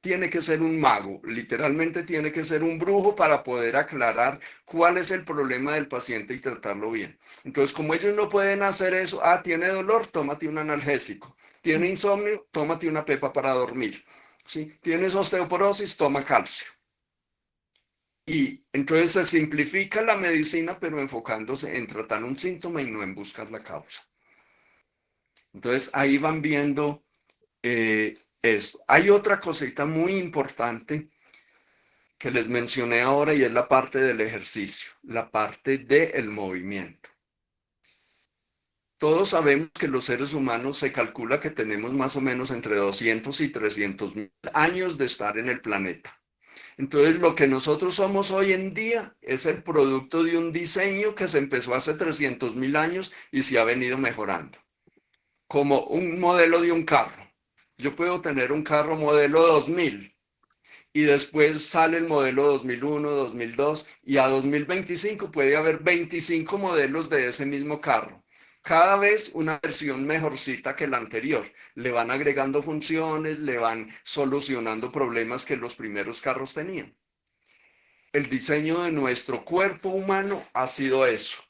tiene que ser un mago, literalmente tiene que ser un brujo para poder aclarar cuál es el problema del paciente y tratarlo bien. Entonces, como ellos no pueden hacer eso, tiene dolor, tómate un analgésico. Tiene insomnio, tómate una pepa para dormir. ¿Sí? Tienes osteoporosis, toma calcio. Y entonces se simplifica la medicina, pero enfocándose en tratar un síntoma y no en buscar la causa. Entonces, ahí van viendo esto. Hay otra cosita muy importante que les mencioné ahora y es la parte del ejercicio, la parte del movimiento. Todos sabemos que los seres humanos se calcula que tenemos más o menos entre 200 y 300.000 años de estar en el planeta. Entonces, lo que nosotros somos hoy en día es el producto de un diseño que se empezó hace 300.000 años y se ha venido mejorando. Como un modelo de un carro. Yo puedo tener un carro modelo 2000 y después sale el modelo 2001, 2002 y a 2025 puede haber 25 modelos de ese mismo carro. Cada vez una versión mejorcita que la anterior. Le van agregando funciones, le van solucionando problemas que los primeros carros tenían. El diseño de nuestro cuerpo humano ha sido eso.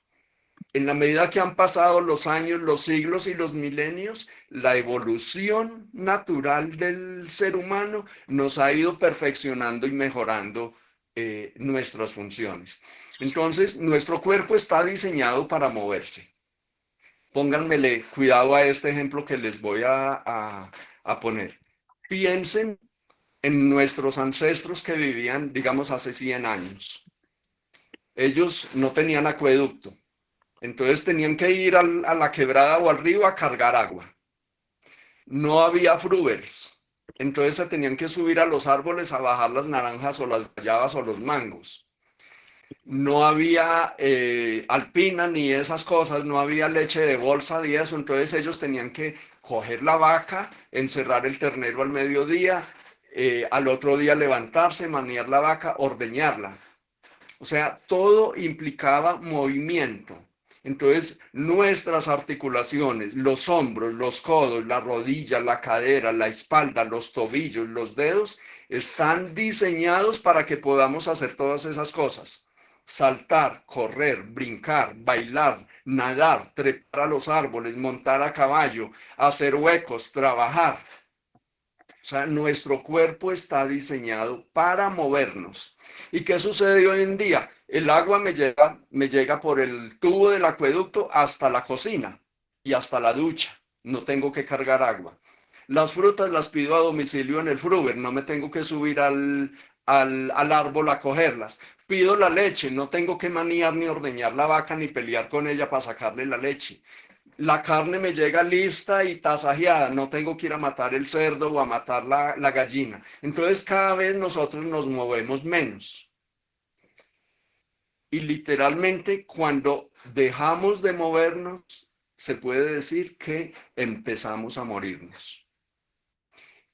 En la medida que han pasado los años, los siglos y los milenios, la evolución natural del ser humano nos ha ido perfeccionando y mejorando nuestras funciones. Entonces, nuestro cuerpo está diseñado para moverse. Pónganmele cuidado a este ejemplo que les voy a poner. Piensen en nuestros ancestros que vivían, digamos, hace 100 años. Ellos no tenían acueducto. Entonces tenían que ir a la quebrada o al río a cargar agua. No había frubers. Entonces se tenían que subir a los árboles a bajar las naranjas o las guayabas o los mangos. No había alpina ni esas cosas, no había leche de bolsa ni eso. Entonces ellos tenían que coger la vaca, encerrar el ternero al mediodía, al otro día levantarse, maniar la vaca, ordeñarla. O sea, todo implicaba movimiento. Entonces, nuestras articulaciones, los hombros, los codos, la rodilla, la cadera, la espalda, los tobillos, los dedos, están diseñados para que podamos hacer todas esas cosas. Saltar, correr, brincar, bailar, nadar, trepar a los árboles, montar a caballo, hacer huecos, trabajar. O sea, nuestro cuerpo está diseñado para movernos. ¿Y qué sucede hoy en día? El agua me llega por el tubo del acueducto hasta la cocina y hasta la ducha. No tengo que cargar agua. Las frutas las pido a domicilio en el Fruver. No me tengo que subir al árbol a cogerlas. Pido la leche. No tengo que maniar ni ordeñar la vaca ni pelear con ella para sacarle la leche. La carne me llega lista y tasajeada, no tengo que ir a matar el cerdo o a matar la gallina. Entonces cada vez nosotros nos movemos menos. Y literalmente cuando dejamos de movernos, se puede decir que empezamos a morirnos.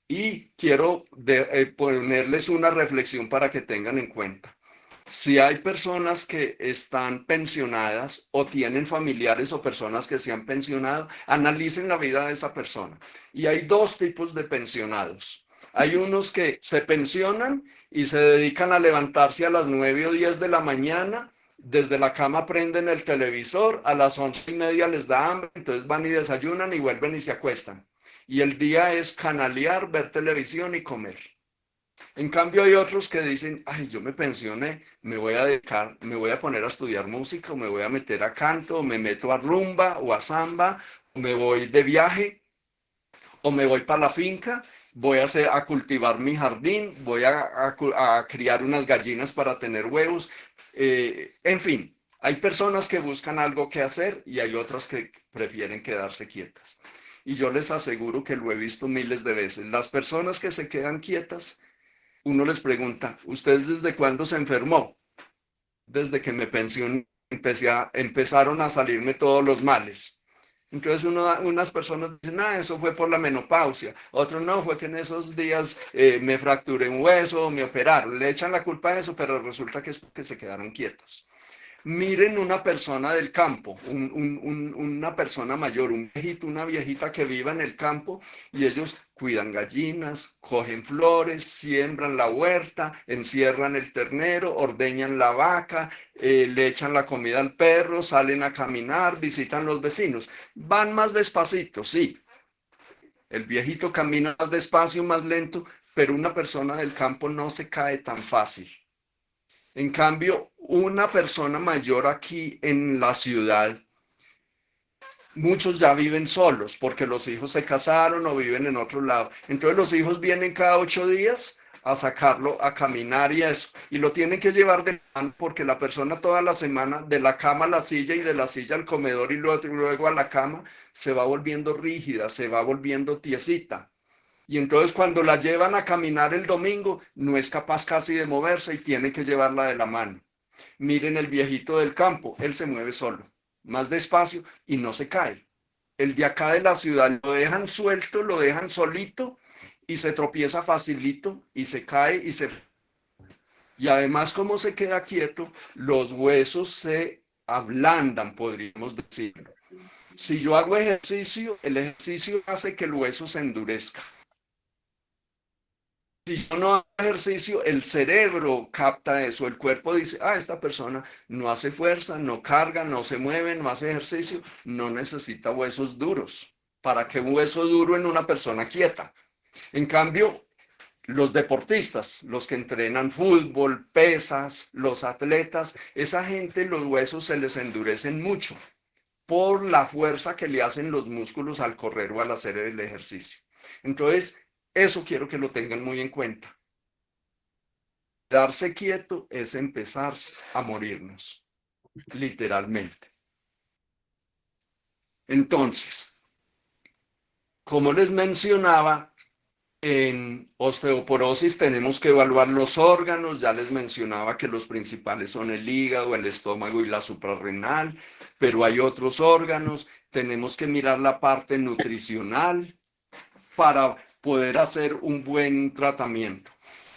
Y quiero ponerles una reflexión para que tengan en cuenta. Si hay personas que están pensionadas o tienen familiares o personas que se han pensionado, analicen la vida de esa persona. Y hay dos tipos de pensionados. Hay unos que se pensionan y se dedican a levantarse a las 9 o 10 de la mañana, desde la cama prenden el televisor, a las 11:30 les da hambre, entonces van y desayunan y vuelven y se acuestan. Y el día es canalear, ver televisión y comer. En cambio hay otros que dicen, ay, yo me pensioné, me voy a dedicar, me voy a poner a estudiar música, o me voy a meter a canto, o me meto a rumba o a samba, o me voy de viaje, o me voy para la finca, voy a cultivar mi jardín, voy a criar unas gallinas para tener huevos. En fin, hay personas que buscan algo que hacer y hay otras que prefieren quedarse quietas. Y yo les aseguro que lo he visto miles de veces. Las personas que se quedan quietas, uno les pregunta, ¿usted desde cuándo se enfermó? Desde que me pensioné, empezaron a salirme todos los males. Entonces unas personas dicen, eso fue por la menopausia. Otros no, fue que en esos días me fracturé un hueso, me operaron. Le echan la culpa a eso, pero resulta que es porque se quedaron quietos. Miren una persona del campo, una persona mayor, un viejito, una viejita que viva en el campo y ellos cuidan gallinas, cogen flores, siembran la huerta, encierran el ternero, ordeñan la vaca, le echan la comida al perro, salen a caminar, visitan los vecinos. Van más despacito, sí. El viejito camina más despacio, más lento, pero una persona del campo no se cae tan fácil. En cambio, una persona mayor aquí en la ciudad, muchos ya viven solos porque los hijos se casaron o viven en otro lado. Entonces los hijos vienen cada 8 días a sacarlo a caminar y eso. Y lo tienen que llevar de mano porque la persona toda la semana de la cama a la silla y de la silla al comedor y luego a la cama se va volviendo rígida, se va volviendo tiesita. Y entonces cuando la llevan a caminar el domingo, no es capaz casi de moverse y tiene que llevarla de la mano. Miren el viejito del campo, él se mueve solo, más despacio y no se cae. El de acá de la ciudad lo dejan suelto, lo dejan solito y se tropieza facilito y se cae y se... Y además como se queda quieto, los huesos se ablandan, podríamos decirlo. Si yo hago ejercicio, el ejercicio hace que el hueso se endurezca. Si yo no hago ejercicio, el cerebro capta eso, el cuerpo dice, esta persona no hace fuerza, no carga, no se mueve, no hace ejercicio, no necesita huesos duros. ¿Para qué un hueso duro en una persona quieta? En cambio, los deportistas, los que entrenan fútbol, pesas, los atletas, esa gente los huesos se les endurecen mucho por la fuerza que le hacen los músculos al correr o al hacer el ejercicio. Entonces, eso quiero que lo tengan muy en cuenta. Darse quieto es empezar a morirnos, literalmente. Entonces, como les mencionaba, en osteoporosis tenemos que evaluar los órganos. Ya les mencionaba que los principales son el hígado, el estómago y la suprarrenal, pero hay otros órganos. Tenemos que mirar la parte nutricional para poder hacer un buen tratamiento.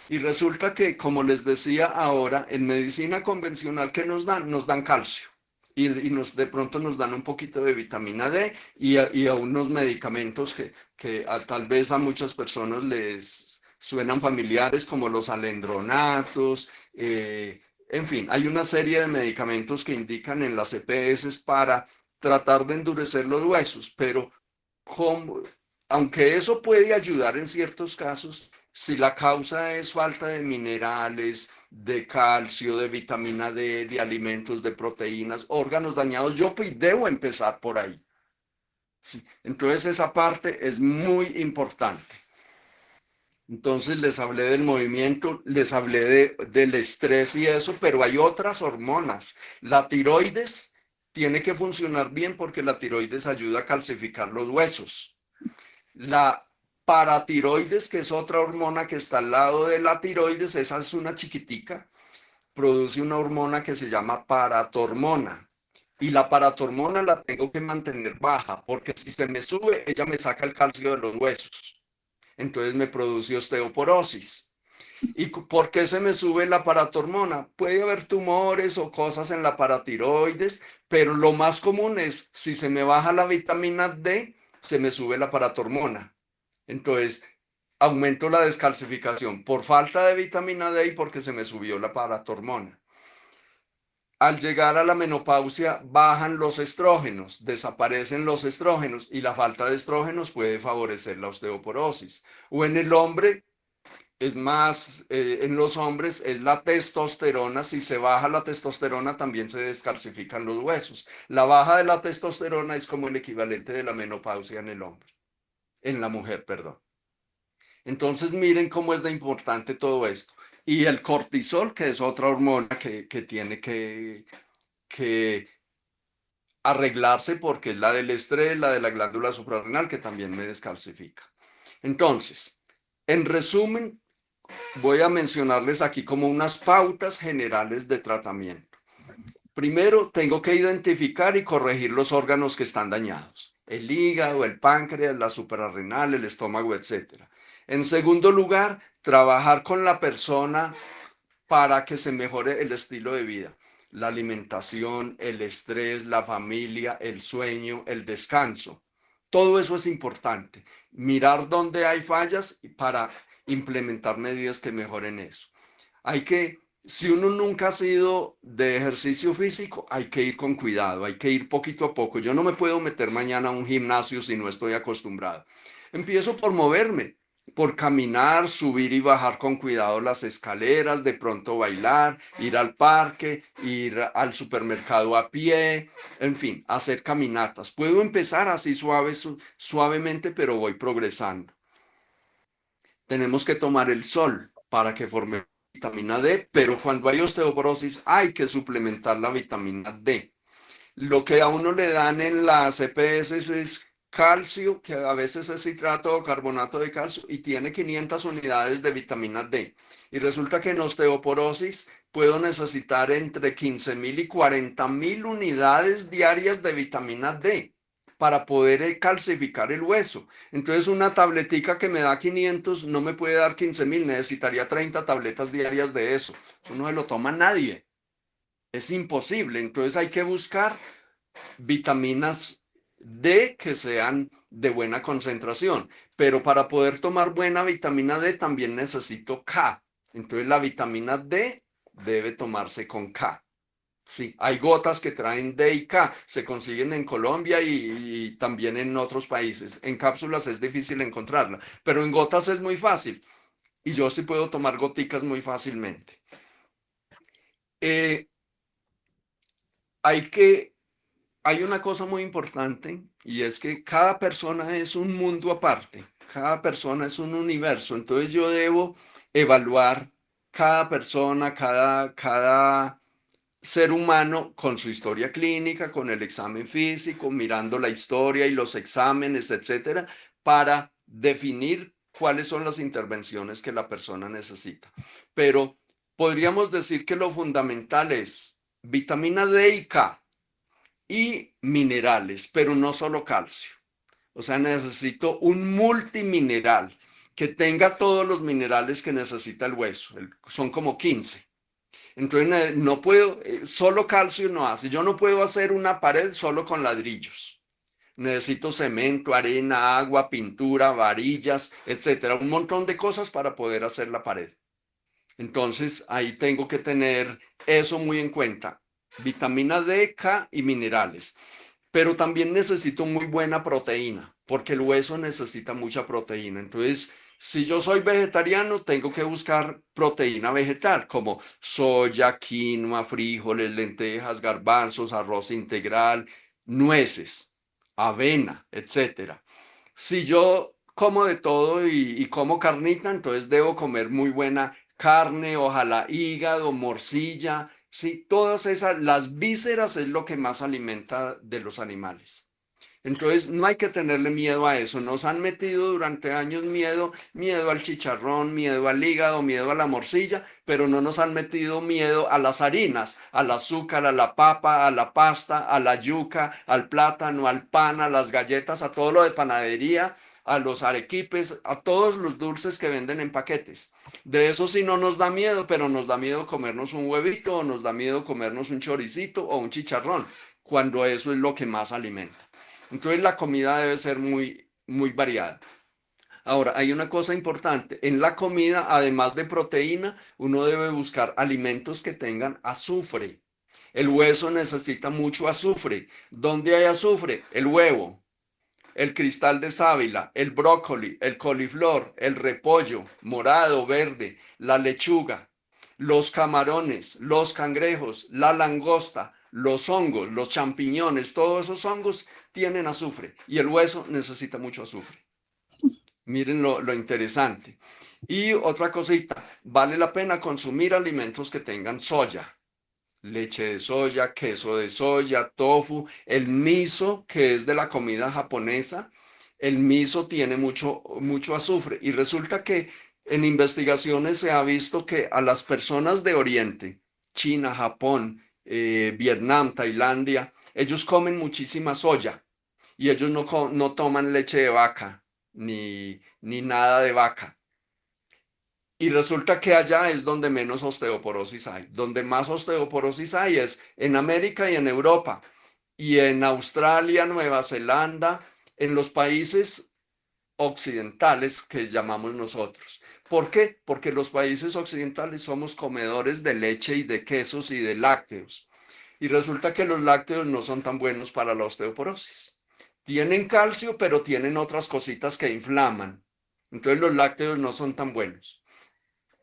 Y resulta que, como les decía ahora, en medicina convencional que nos dan calcio y de pronto nos dan un poquito de vitamina D y a unos medicamentos que tal vez a muchas personas les suenan familiares como los alendronatos. En fin, hay una serie de medicamentos que indican en las EPS para tratar de endurecer los huesos, pero aunque eso puede ayudar en ciertos casos, si la causa es falta de minerales, de calcio, de vitamina D, de alimentos, de proteínas, órganos dañados, yo debo empezar por ahí. Sí. Entonces esa parte es muy importante. Entonces les hablé del movimiento, les hablé del estrés y eso, pero hay otras hormonas. La tiroides tiene que funcionar bien porque la tiroides ayuda a calcificar los huesos. La paratiroides, que es otra hormona que está al lado de la tiroides, esa es una chiquitica, produce una hormona que se llama paratormona. Y la paratormona la tengo que mantener baja, porque si se me sube, ella me saca el calcio de los huesos. Entonces me produce osteoporosis. ¿Y por qué se me sube la paratormona? Puede haber tumores o cosas en la paratiroides, pero lo más común es, si se me baja la vitamina D, se me sube la paratormona. Entonces, aumento la descalcificación por falta de vitamina D y porque se me subió la paratormona. Al llegar a la menopausia, bajan los estrógenos, desaparecen los estrógenos y la falta de estrógenos puede favorecer la osteoporosis. O en el hombre, es más, en los hombres es la testosterona. Si se baja la testosterona, también se descalcifican los huesos. La baja de la testosterona es como el equivalente de la menopausia en el hombre, en la mujer, perdón. Entonces, miren cómo es de importante todo esto. Y el cortisol, que es otra hormona que tiene que arreglarse porque es la del estrés, la de la glándula suprarrenal, que también me descalcifica. Entonces, en resumen, voy a mencionarles aquí como unas pautas generales de tratamiento. Primero, tengo que identificar y corregir los órganos que están dañados: el hígado, el páncreas, la suprarrenal, el estómago, etc. En segundo lugar, trabajar con la persona para que se mejore el estilo de vida, la alimentación, el estrés, la familia, el sueño, el descanso. Todo eso es importante. Mirar dónde hay fallas para implementar medidas que mejoren eso. Si uno nunca ha sido de ejercicio físico, hay que ir con cuidado, hay que ir poquito a poco. Yo no me puedo meter mañana a un gimnasio si no estoy acostumbrado. Empiezo por moverme, por caminar, subir y bajar con cuidado las escaleras, de pronto bailar, ir al parque, ir al supermercado a pie, en fin, hacer caminatas. Puedo empezar así suavemente, pero voy progresando. Tenemos que tomar el sol para que forme vitamina D, pero cuando hay osteoporosis hay que suplementar la vitamina D. Lo que a uno le dan en las EPS es calcio, que a veces es citrato o carbonato de calcio, y tiene 500 unidades de vitamina D. Y resulta que en osteoporosis puedo necesitar entre 15.000 y 40.000 unidades diarias de vitamina D para poder calcificar el hueso. Entonces, una tabletica que me da 500 no me puede dar 15.000, necesitaría 30 tabletas diarias de eso. Eso no se lo toma nadie. Es imposible. Entonces hay que buscar vitaminas D que sean de buena concentración. Pero para poder tomar buena vitamina D también necesito K. Entonces la vitamina D debe tomarse con K. Sí, hay gotas que traen D y K, se consiguen en Colombia y también en otros países. En cápsulas es difícil encontrarla, pero en gotas es muy fácil. Y yo sí puedo tomar goticas muy fácilmente. Hay una cosa muy importante, y es que cada persona es un mundo aparte, cada persona es un universo. Entonces yo debo evaluar cada persona, cada ser humano con su historia clínica, con el examen físico, mirando la historia y los exámenes, etcétera, para definir cuáles son las intervenciones que la persona necesita. Pero podríamos decir que lo fundamental es vitamina D y K y minerales, pero no solo calcio. O sea, necesito un multimineral que tenga todos los minerales que necesita el hueso. Son como 15. Entonces no puedo, solo calcio no hace. Yo no puedo hacer una pared solo con ladrillos. Necesito cemento, arena, agua, pintura, varillas, etcétera. Un montón de cosas para poder hacer la pared. Entonces ahí tengo que tener eso muy en cuenta. Vitamina D, K y minerales. Pero también necesito muy buena proteína, porque el hueso necesita mucha proteína. Entonces, si yo soy vegetariano, tengo que buscar proteína vegetal, como soya, quinoa, frijoles, lentejas, garbanzos, arroz integral, nueces, avena, etc. Si yo como de todo y como carnita, entonces debo comer muy buena carne, ojalá hígado, morcilla. Sí, todas esas, las vísceras es lo que más alimenta de los animales. Entonces no hay que tenerle miedo a eso. Nos han metido durante años miedo al chicharrón, miedo al hígado, miedo a la morcilla, pero no nos han metido miedo a las harinas, al azúcar, a la papa, a la pasta, a la yuca, al plátano, al pan, a las galletas, a todo lo de panadería, a los arequipes, a todos los dulces que venden en paquetes. De eso sí no nos da miedo, pero nos da miedo comernos un huevito, o nos da miedo comernos un choricito o un chicharrón, cuando eso es lo que más alimenta. Entonces la comida debe ser muy, muy variada. Ahora, hay una cosa importante. En la comida, además de proteína, uno debe buscar alimentos que tengan azufre. El hueso necesita mucho azufre. ¿Dónde hay azufre? El huevo. el cristal de sábila, el brócoli, el coliflor, el repollo, morado, verde, la lechuga, los camarones, los cangrejos, la langosta, los hongos, los champiñones, todos esos hongos tienen azufre y el hueso necesita mucho azufre. Miren lo interesante. Y otra cosita, vale la pena consumir alimentos que tengan soya. Leche de soya, queso de soya, tofu, el miso, que es de la comida japonesa. El miso tiene mucho azufre y resulta que en investigaciones se ha visto que a las personas de Oriente, China, Japón, Vietnam, Tailandia, ellos comen muchísima soya y ellos no toman leche de vaca ni nada de vaca. Y resulta que allá es donde menos osteoporosis hay. Donde más osteoporosis hay es en América y en Europa. Y en Australia, Nueva Zelanda, en los países occidentales que llamamos nosotros. ¿Por qué? Porque los países occidentales somos comedores de leche y de quesos y de lácteos. Y resulta que los lácteos no son tan buenos para la osteoporosis. Tienen calcio, pero tienen otras cositas que inflaman. Entonces los lácteos no son tan buenos.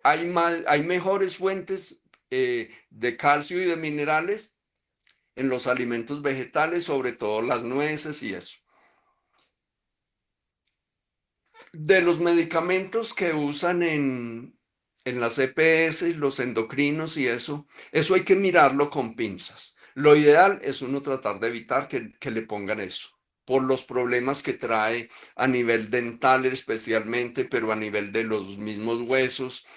Hay mejores fuentes de calcio y de minerales en los alimentos vegetales, sobre todo las nueces y eso. De los medicamentos que usan en las EPS, los endocrinos y eso hay que mirarlo con pinzas. Lo ideal es uno tratar de evitar que le pongan eso, por los problemas que trae a nivel dental especialmente, pero a nivel de los mismos huesos.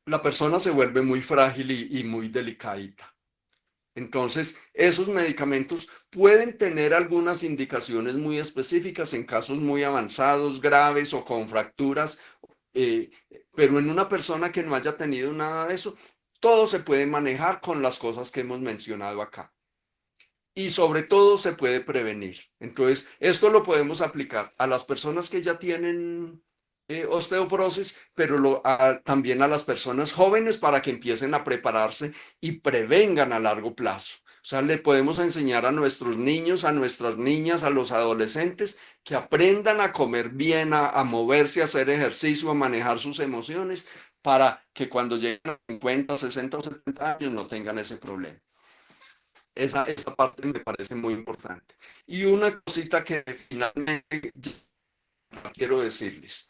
La persona se vuelve muy frágil y muy delicadita. Entonces, esos medicamentos pueden tener algunas indicaciones muy específicas en casos muy avanzados, graves o con fracturas, pero en una persona que no haya tenido nada de eso, todo se puede manejar con las cosas que hemos mencionado acá. Y sobre todo se puede prevenir. Entonces, esto lo podemos aplicar a las personas que ya tienen osteoporosis, pero también a las personas jóvenes para que empiecen a prepararse y prevengan a largo plazo. O sea, le podemos enseñar a nuestros niños, a nuestras niñas, a los adolescentes que aprendan a comer bien, a moverse, a hacer ejercicio, a manejar sus emociones, para que cuando lleguen a 50, 60 o 70 años no tengan ese problema. Esa parte me parece muy importante. Y una cosita que finalmente quiero decirles.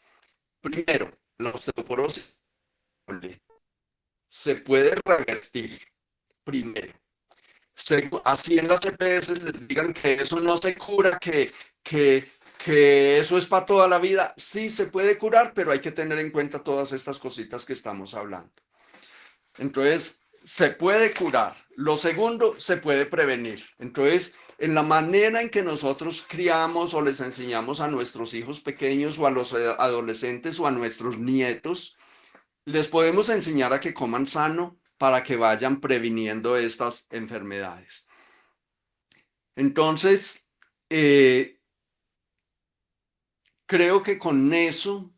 Primero, la osteoporosis se puede revertir. Primero, así en las EPS les digan que eso no se cura, que eso es para toda la vida. Sí se puede curar, pero hay que tener en cuenta todas estas cositas que estamos hablando. Entonces, se puede curar. Lo segundo, se puede prevenir. Entonces, en la manera en que nosotros criamos o les enseñamos a nuestros hijos pequeños o a los adolescentes o a nuestros nietos, les podemos enseñar a que coman sano para que vayan previniendo estas enfermedades. Entonces, creo que con eso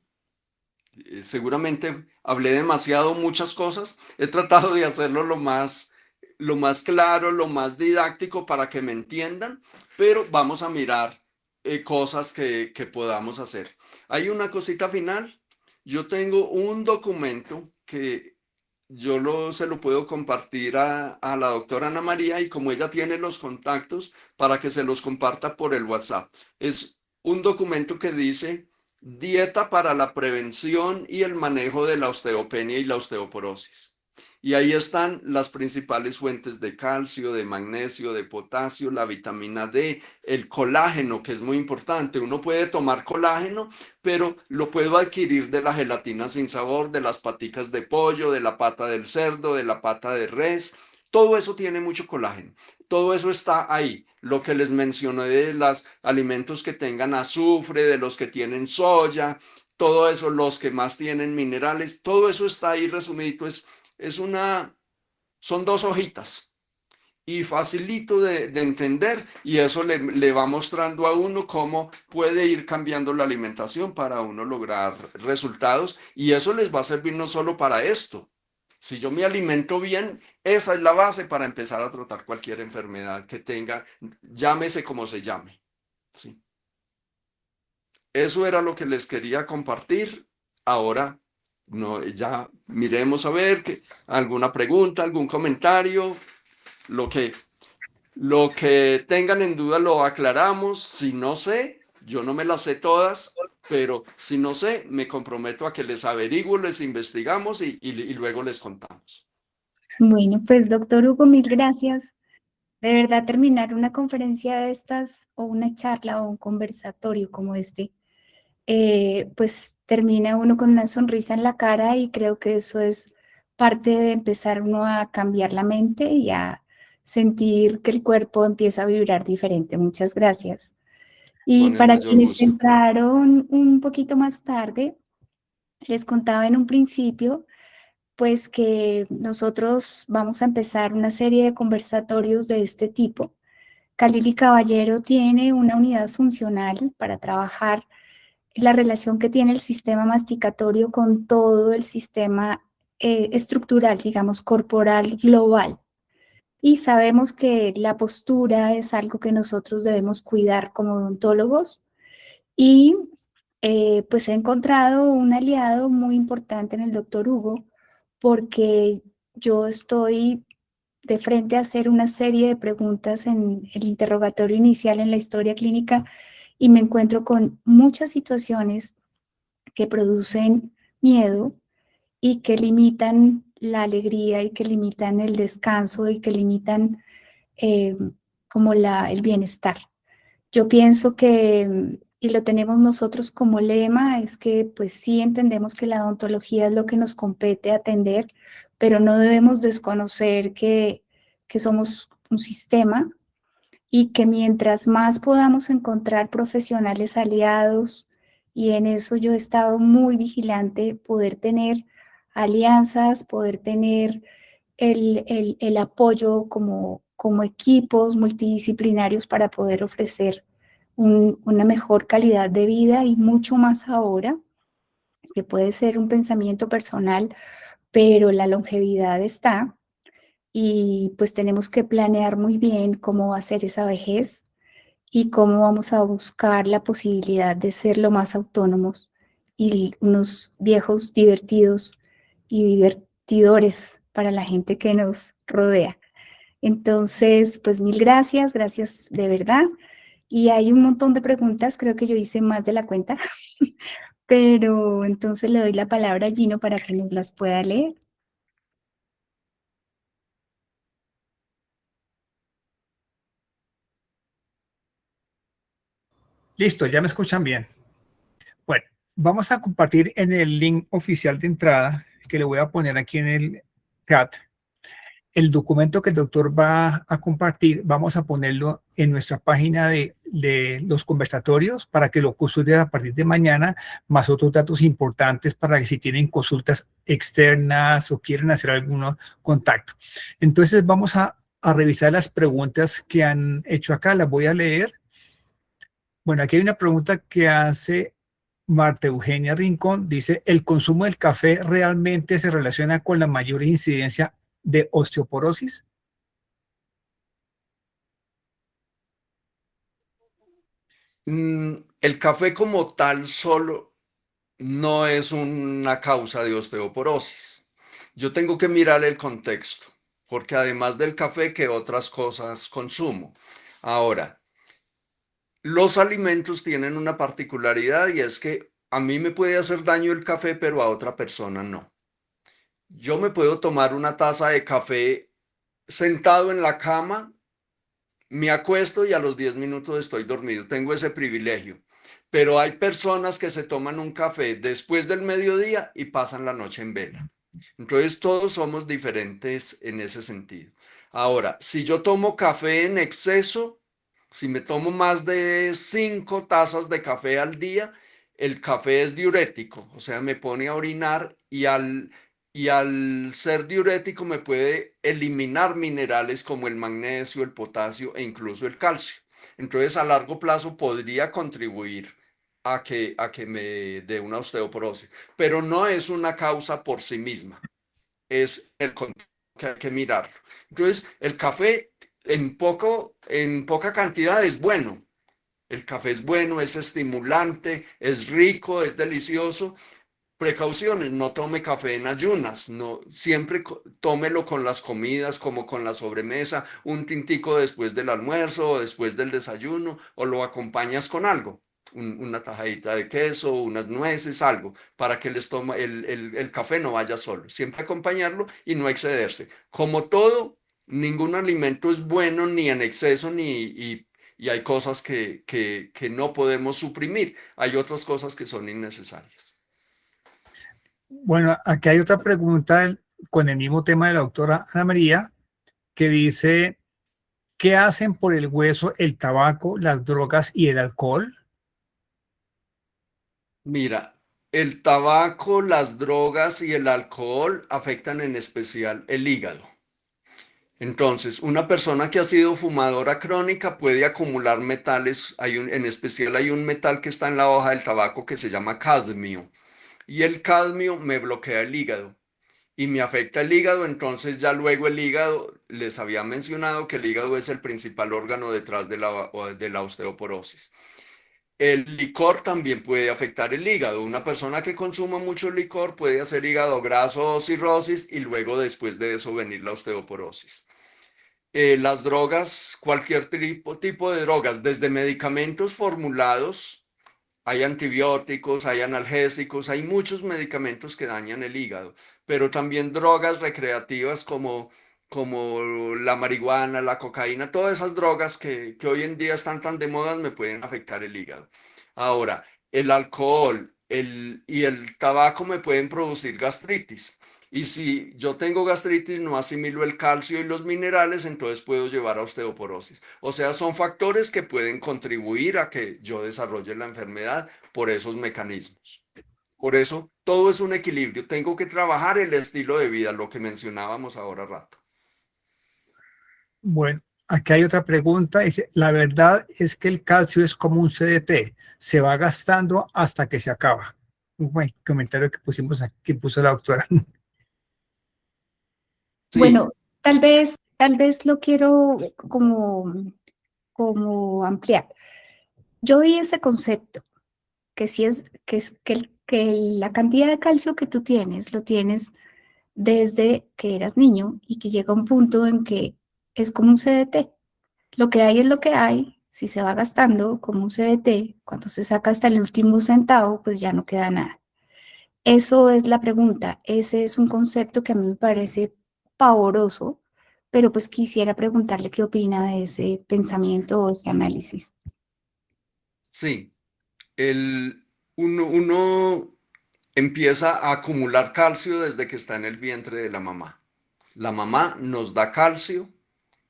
seguramente hablé demasiado, muchas cosas. He tratado de hacerlo lo más claro, lo más didáctico para que me entiendan, pero vamos a mirar cosas que podamos hacer. Hay una cosita final. Yo tengo un documento que se lo puedo compartir a la doctora Ana María, y como ella tiene los contactos, para que se los comparta por el WhatsApp. Es un documento que dice: dieta para la prevención y el manejo de la osteopenia y la osteoporosis. Y ahí están las principales fuentes de calcio, de magnesio, de potasio, la vitamina D, el colágeno, que es muy importante. Uno puede tomar colágeno, pero lo puedo adquirir de la gelatina sin sabor, de las paticas de pollo, de la pata del cerdo, de la pata de res. Todo eso tiene mucho colágeno. Todo eso está ahí. Lo que les mencioné de los alimentos que tengan azufre, de los que tienen soya, todo eso, los que más tienen minerales, todo eso está ahí resumidito. Son 2 hojitas y facilito de entender, y eso le va mostrando a uno cómo puede ir cambiando la alimentación para uno lograr resultados, y eso les va a servir no solo para esto. Si yo me alimento bien, esa es la base para empezar a tratar cualquier enfermedad que tenga, llámese como se llame. ¿Sí? eso era lo que les quería compartir. Ahora, no, ya miremos a ver que alguna pregunta, algún comentario, lo que tengan en duda lo aclaramos. Si no sé, yo no me las sé todas, pero si no sé, me comprometo a que les averiguo, les investigamos y luego les contamos. Bueno, pues doctor Hugo, mil gracias. De verdad, terminar una conferencia de estas o una charla o un conversatorio como este, pues termina uno con una sonrisa en la cara y creo que eso es parte de empezar uno a cambiar la mente y a sentir que el cuerpo empieza a vibrar diferente. Muchas gracias. Y Con el para mayor quienes gusto. entraron un poquito más tarde, les contaba en un principio pues que nosotros vamos a empezar una serie de conversatorios de este tipo. Khalil Caballero tiene una unidad funcional para trabajar la relación que tiene el sistema masticatorio con todo el sistema estructural, digamos, corporal global. Y sabemos que la postura es algo que nosotros debemos cuidar como odontólogos y pues he encontrado un aliado muy importante en el doctor Hugo porque yo estoy de frente a hacer una serie de preguntas en el interrogatorio inicial en la historia clínica y me encuentro con muchas situaciones que producen miedo y que limitan la alegría y que limitan el descanso y que limitan eh, como el bienestar. Yo pienso que, y lo tenemos nosotros como lema, es que pues sí entendemos que la odontología es lo que nos compete atender, pero no debemos desconocer que somos un sistema y que mientras más podamos encontrar profesionales aliados, y en eso yo he estado muy vigilante, poder tener alianzas, poder tener el apoyo como equipos multidisciplinarios para poder ofrecer una mejor calidad de vida y mucho más ahora, que puede ser un pensamiento personal, pero la longevidad está y pues tenemos que planear muy bien cómo va a ser esa vejez y cómo vamos a buscar la posibilidad de ser lo más autónomos y unos viejos divertidos y divertidores para la gente que nos rodea. Entonces, pues mil gracias, gracias de verdad. Y hay un montón de preguntas, creo que yo hice más de la cuenta, pero entonces le doy la palabra a Gino para que nos las pueda leer. Listo, ya me escuchan bien. Bueno, vamos a compartir en el link oficial de entrada que le voy a poner aquí en el chat. El documento que el doctor va a compartir, vamos a ponerlo en nuestra página de los conversatorios para que lo consulten a partir de mañana, más otros datos importantes para que si tienen consultas externas o quieren hacer algún contacto. Entonces vamos a revisar las preguntas que han hecho acá, las voy a leer. Bueno, aquí hay una pregunta que hace Marta Eugenia Rincón. Dice, ¿el consumo del café realmente se relaciona con la mayor incidencia de osteoporosis? El café como tal solo no es una causa de osteoporosis. Yo tengo que mirar el contexto, porque además del café, ¿qué otras cosas consumo? Ahora, los alimentos tienen una particularidad y es que a mí me puede hacer daño el café, pero a otra persona no. Yo me puedo tomar una taza de café sentado en la cama, me acuesto y a los 10 minutos estoy dormido. Tengo ese privilegio. Pero hay personas que se toman un café después del mediodía y pasan la noche en vela. Entonces todos somos diferentes en ese sentido. Ahora, si yo tomo café en exceso, si me tomo más de 5 tazas de café al día, el café es diurético, o sea, me pone a orinar y al ser diurético me puede eliminar minerales como el magnesio, el potasio e incluso el calcio. Entonces, a largo plazo podría contribuir a que me dé una osteoporosis, pero no es una causa por sí misma, es el contexto que hay que mirarlo. Entonces, el café en poca cantidad es bueno, El café es bueno, es estimulante, es rico, es delicioso. Precauciones, no tome café en ayunas, no, siempre tómelo con las comidas, como con la sobremesa, un tintico después del almuerzo o después del desayuno, o lo acompañas con algo, una tajadita de queso, unas nueces, algo, para que el café no vaya solo. Siempre acompañarlo y no excederse. Como todo, ningún alimento es bueno ni en exceso, y hay cosas que no podemos suprimir. Hay otras cosas que son innecesarias. Bueno, aquí hay otra pregunta con el mismo tema de la doctora Ana María, que dice, ¿qué hacen por el hueso el tabaco, las drogas y el alcohol? Mira, el tabaco, las drogas y el alcohol afectan en especial el hígado. Entonces, una persona que ha sido fumadora crónica puede acumular metales, en especial hay un metal que está en la hoja del tabaco que se llama cadmio, y el cadmio me bloquea el hígado y me afecta el hígado. Entonces ya luego el hígado, les había mencionado que el hígado es el principal órgano detrás de la osteoporosis. El licor también puede afectar el hígado. Una persona que consuma mucho licor puede hacer hígado graso o cirrosis y luego después de eso venir la osteoporosis. Las drogas, cualquier tipo de drogas, desde medicamentos formulados, hay antibióticos, hay analgésicos, hay muchos medicamentos que dañan el hígado, pero también drogas recreativas como la marihuana, la cocaína, todas esas drogas que hoy en día están tan de moda me pueden afectar el hígado. Ahora, el alcohol y el tabaco me pueden producir gastritis. Y si yo tengo gastritis, no asimilo el calcio y los minerales, entonces puedo llevar a osteoporosis. O sea, son factores que pueden contribuir a que yo desarrolle la enfermedad por esos mecanismos. Por eso, todo es un equilibrio. Tengo que trabajar el estilo de vida, lo que mencionábamos ahora rato. Bueno, aquí hay otra pregunta. Dice, la verdad es que el calcio es como un CDT, se va gastando hasta que se acaba. Un buen comentario que pusimos aquí, que puso la doctora. Sí, Bueno, tal vez lo quiero como ampliar. Yo vi ese concepto, que sí que la cantidad de calcio que tú tienes, lo tienes desde que eras niño y que llega un punto en que es como un CDT. Lo que hay es lo que hay. Si se va gastando como un CDT, cuando se saca hasta el último centavo, pues ya no queda nada. Eso es la pregunta. Ese es un concepto que a mí me parece pavoroso, pero pues quisiera preguntarle qué opina de ese pensamiento o ese análisis. sí. Uno empieza a acumular calcio desde que está en el vientre de la mamá. La mamá nos da calcio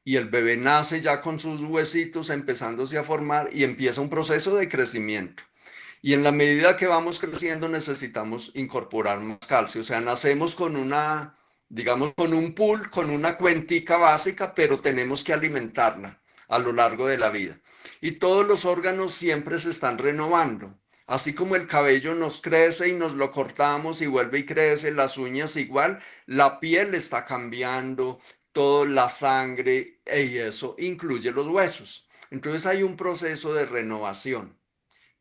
y el bebé nace ya con sus huesitos empezándose a formar y empieza un proceso de crecimiento. Y en la medida que vamos creciendo necesitamos incorporar más calcio. O sea, nacemos con digamos, con un pool, con una cuentica básica, pero tenemos que alimentarla a lo largo de la vida. Y todos los órganos siempre se están renovando. Así como el cabello nos crece y nos lo cortamos y vuelve y crece, las uñas igual, la piel está cambiando, toda la sangre y eso incluye los huesos. Entonces hay un proceso de renovación.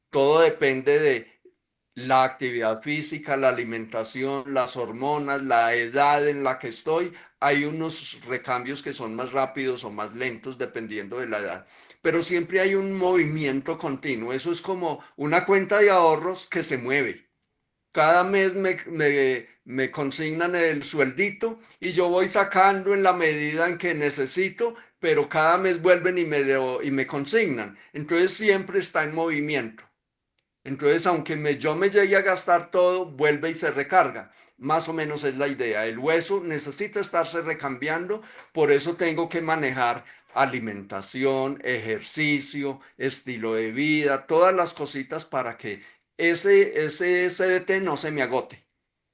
Todo depende de la actividad física, la alimentación, las hormonas, la edad en la que estoy. Hay unos recambios que son más rápidos o más lentos dependiendo de la edad, pero siempre hay un movimiento continuo. Eso es como una cuenta de ahorros que se mueve. Cada mes me consignan el sueldito y yo voy sacando en la medida en que necesito, pero cada mes vuelven y me consignan. Entonces siempre está en movimiento. Entonces, aunque yo me llegue a gastar todo, vuelve y se recarga. Más o menos es la idea. El hueso necesita estarse recambiando, por eso tengo que manejar alimentación, ejercicio, estilo de vida, todas las cositas para que ese CDT no se me agote,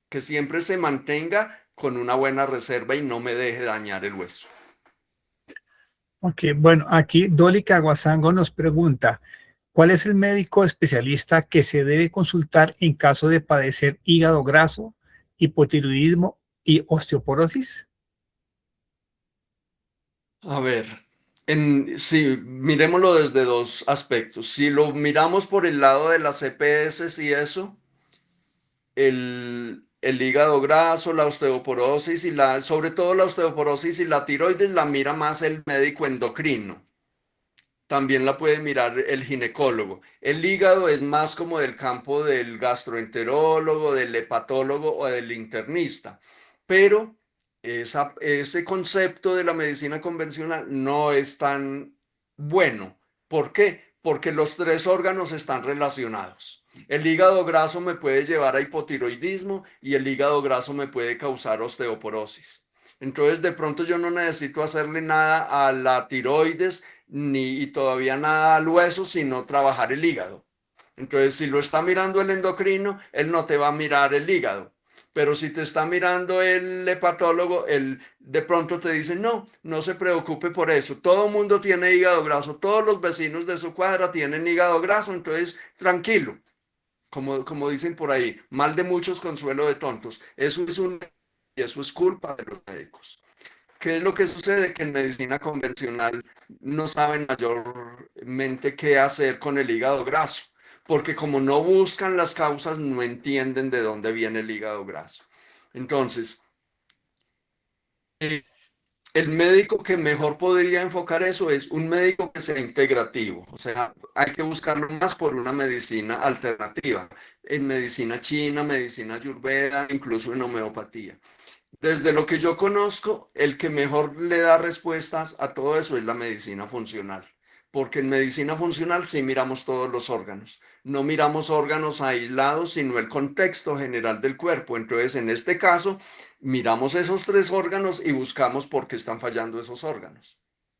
que siempre se mantenga con una buena reserva y no me deje dañar el hueso. Ok, bueno, aquí Dolly Caguasango nos pregunta, ¿cuál es el médico especialista que se debe consultar en caso de padecer hígado graso, hipotiroidismo y osteoporosis? A ver, Sí, miremoslo desde dos aspectos. Si lo miramos por el lado de las EPS y eso, el hígado graso, la osteoporosis sobre todo la osteoporosis y la tiroides la mira más el médico endocrino. También la puede mirar el ginecólogo. El hígado es más como del campo del gastroenterólogo, del hepatólogo o del internista. Pero ese concepto de la medicina convencional no es tan bueno. ¿Por qué? Porque los tres órganos están relacionados. El hígado graso me puede llevar a hipotiroidismo y el hígado graso me puede causar osteoporosis. Entonces, de pronto yo no necesito hacerle nada a la tiroides ni todavía nada al hueso, sino trabajar el hígado. Entonces, si lo está mirando el endocrino, él no te va a mirar el hígado. Pero si te está mirando el hepatólogo, él de pronto te dice, no, no se preocupe por eso. Todo el mundo tiene hígado graso, todos los vecinos de su cuadra tienen hígado graso, entonces tranquilo. Como dicen por ahí, mal de muchos, consuelo de tontos. Y eso es culpa de los médicos. ¿Qué es lo que sucede? Que en medicina convencional no saben mayormente qué hacer con el hígado graso, porque como no buscan las causas, no entienden de dónde viene el hígado graso. Entonces, el médico que mejor podría enfocar eso es un médico que sea integrativo, o sea, hay que buscarlo más por una medicina alternativa, en medicina china, medicina ayurveda, incluso en homeopatía. Desde lo que yo conozco, el que mejor le da respuestas a todo eso es la medicina funcional, porque en medicina funcional sí miramos todos los órganos, no miramos órganos aislados, sino el contexto general del cuerpo. Entonces, en este caso, miramos esos tres órganos y buscamos por qué están fallando esos órganos.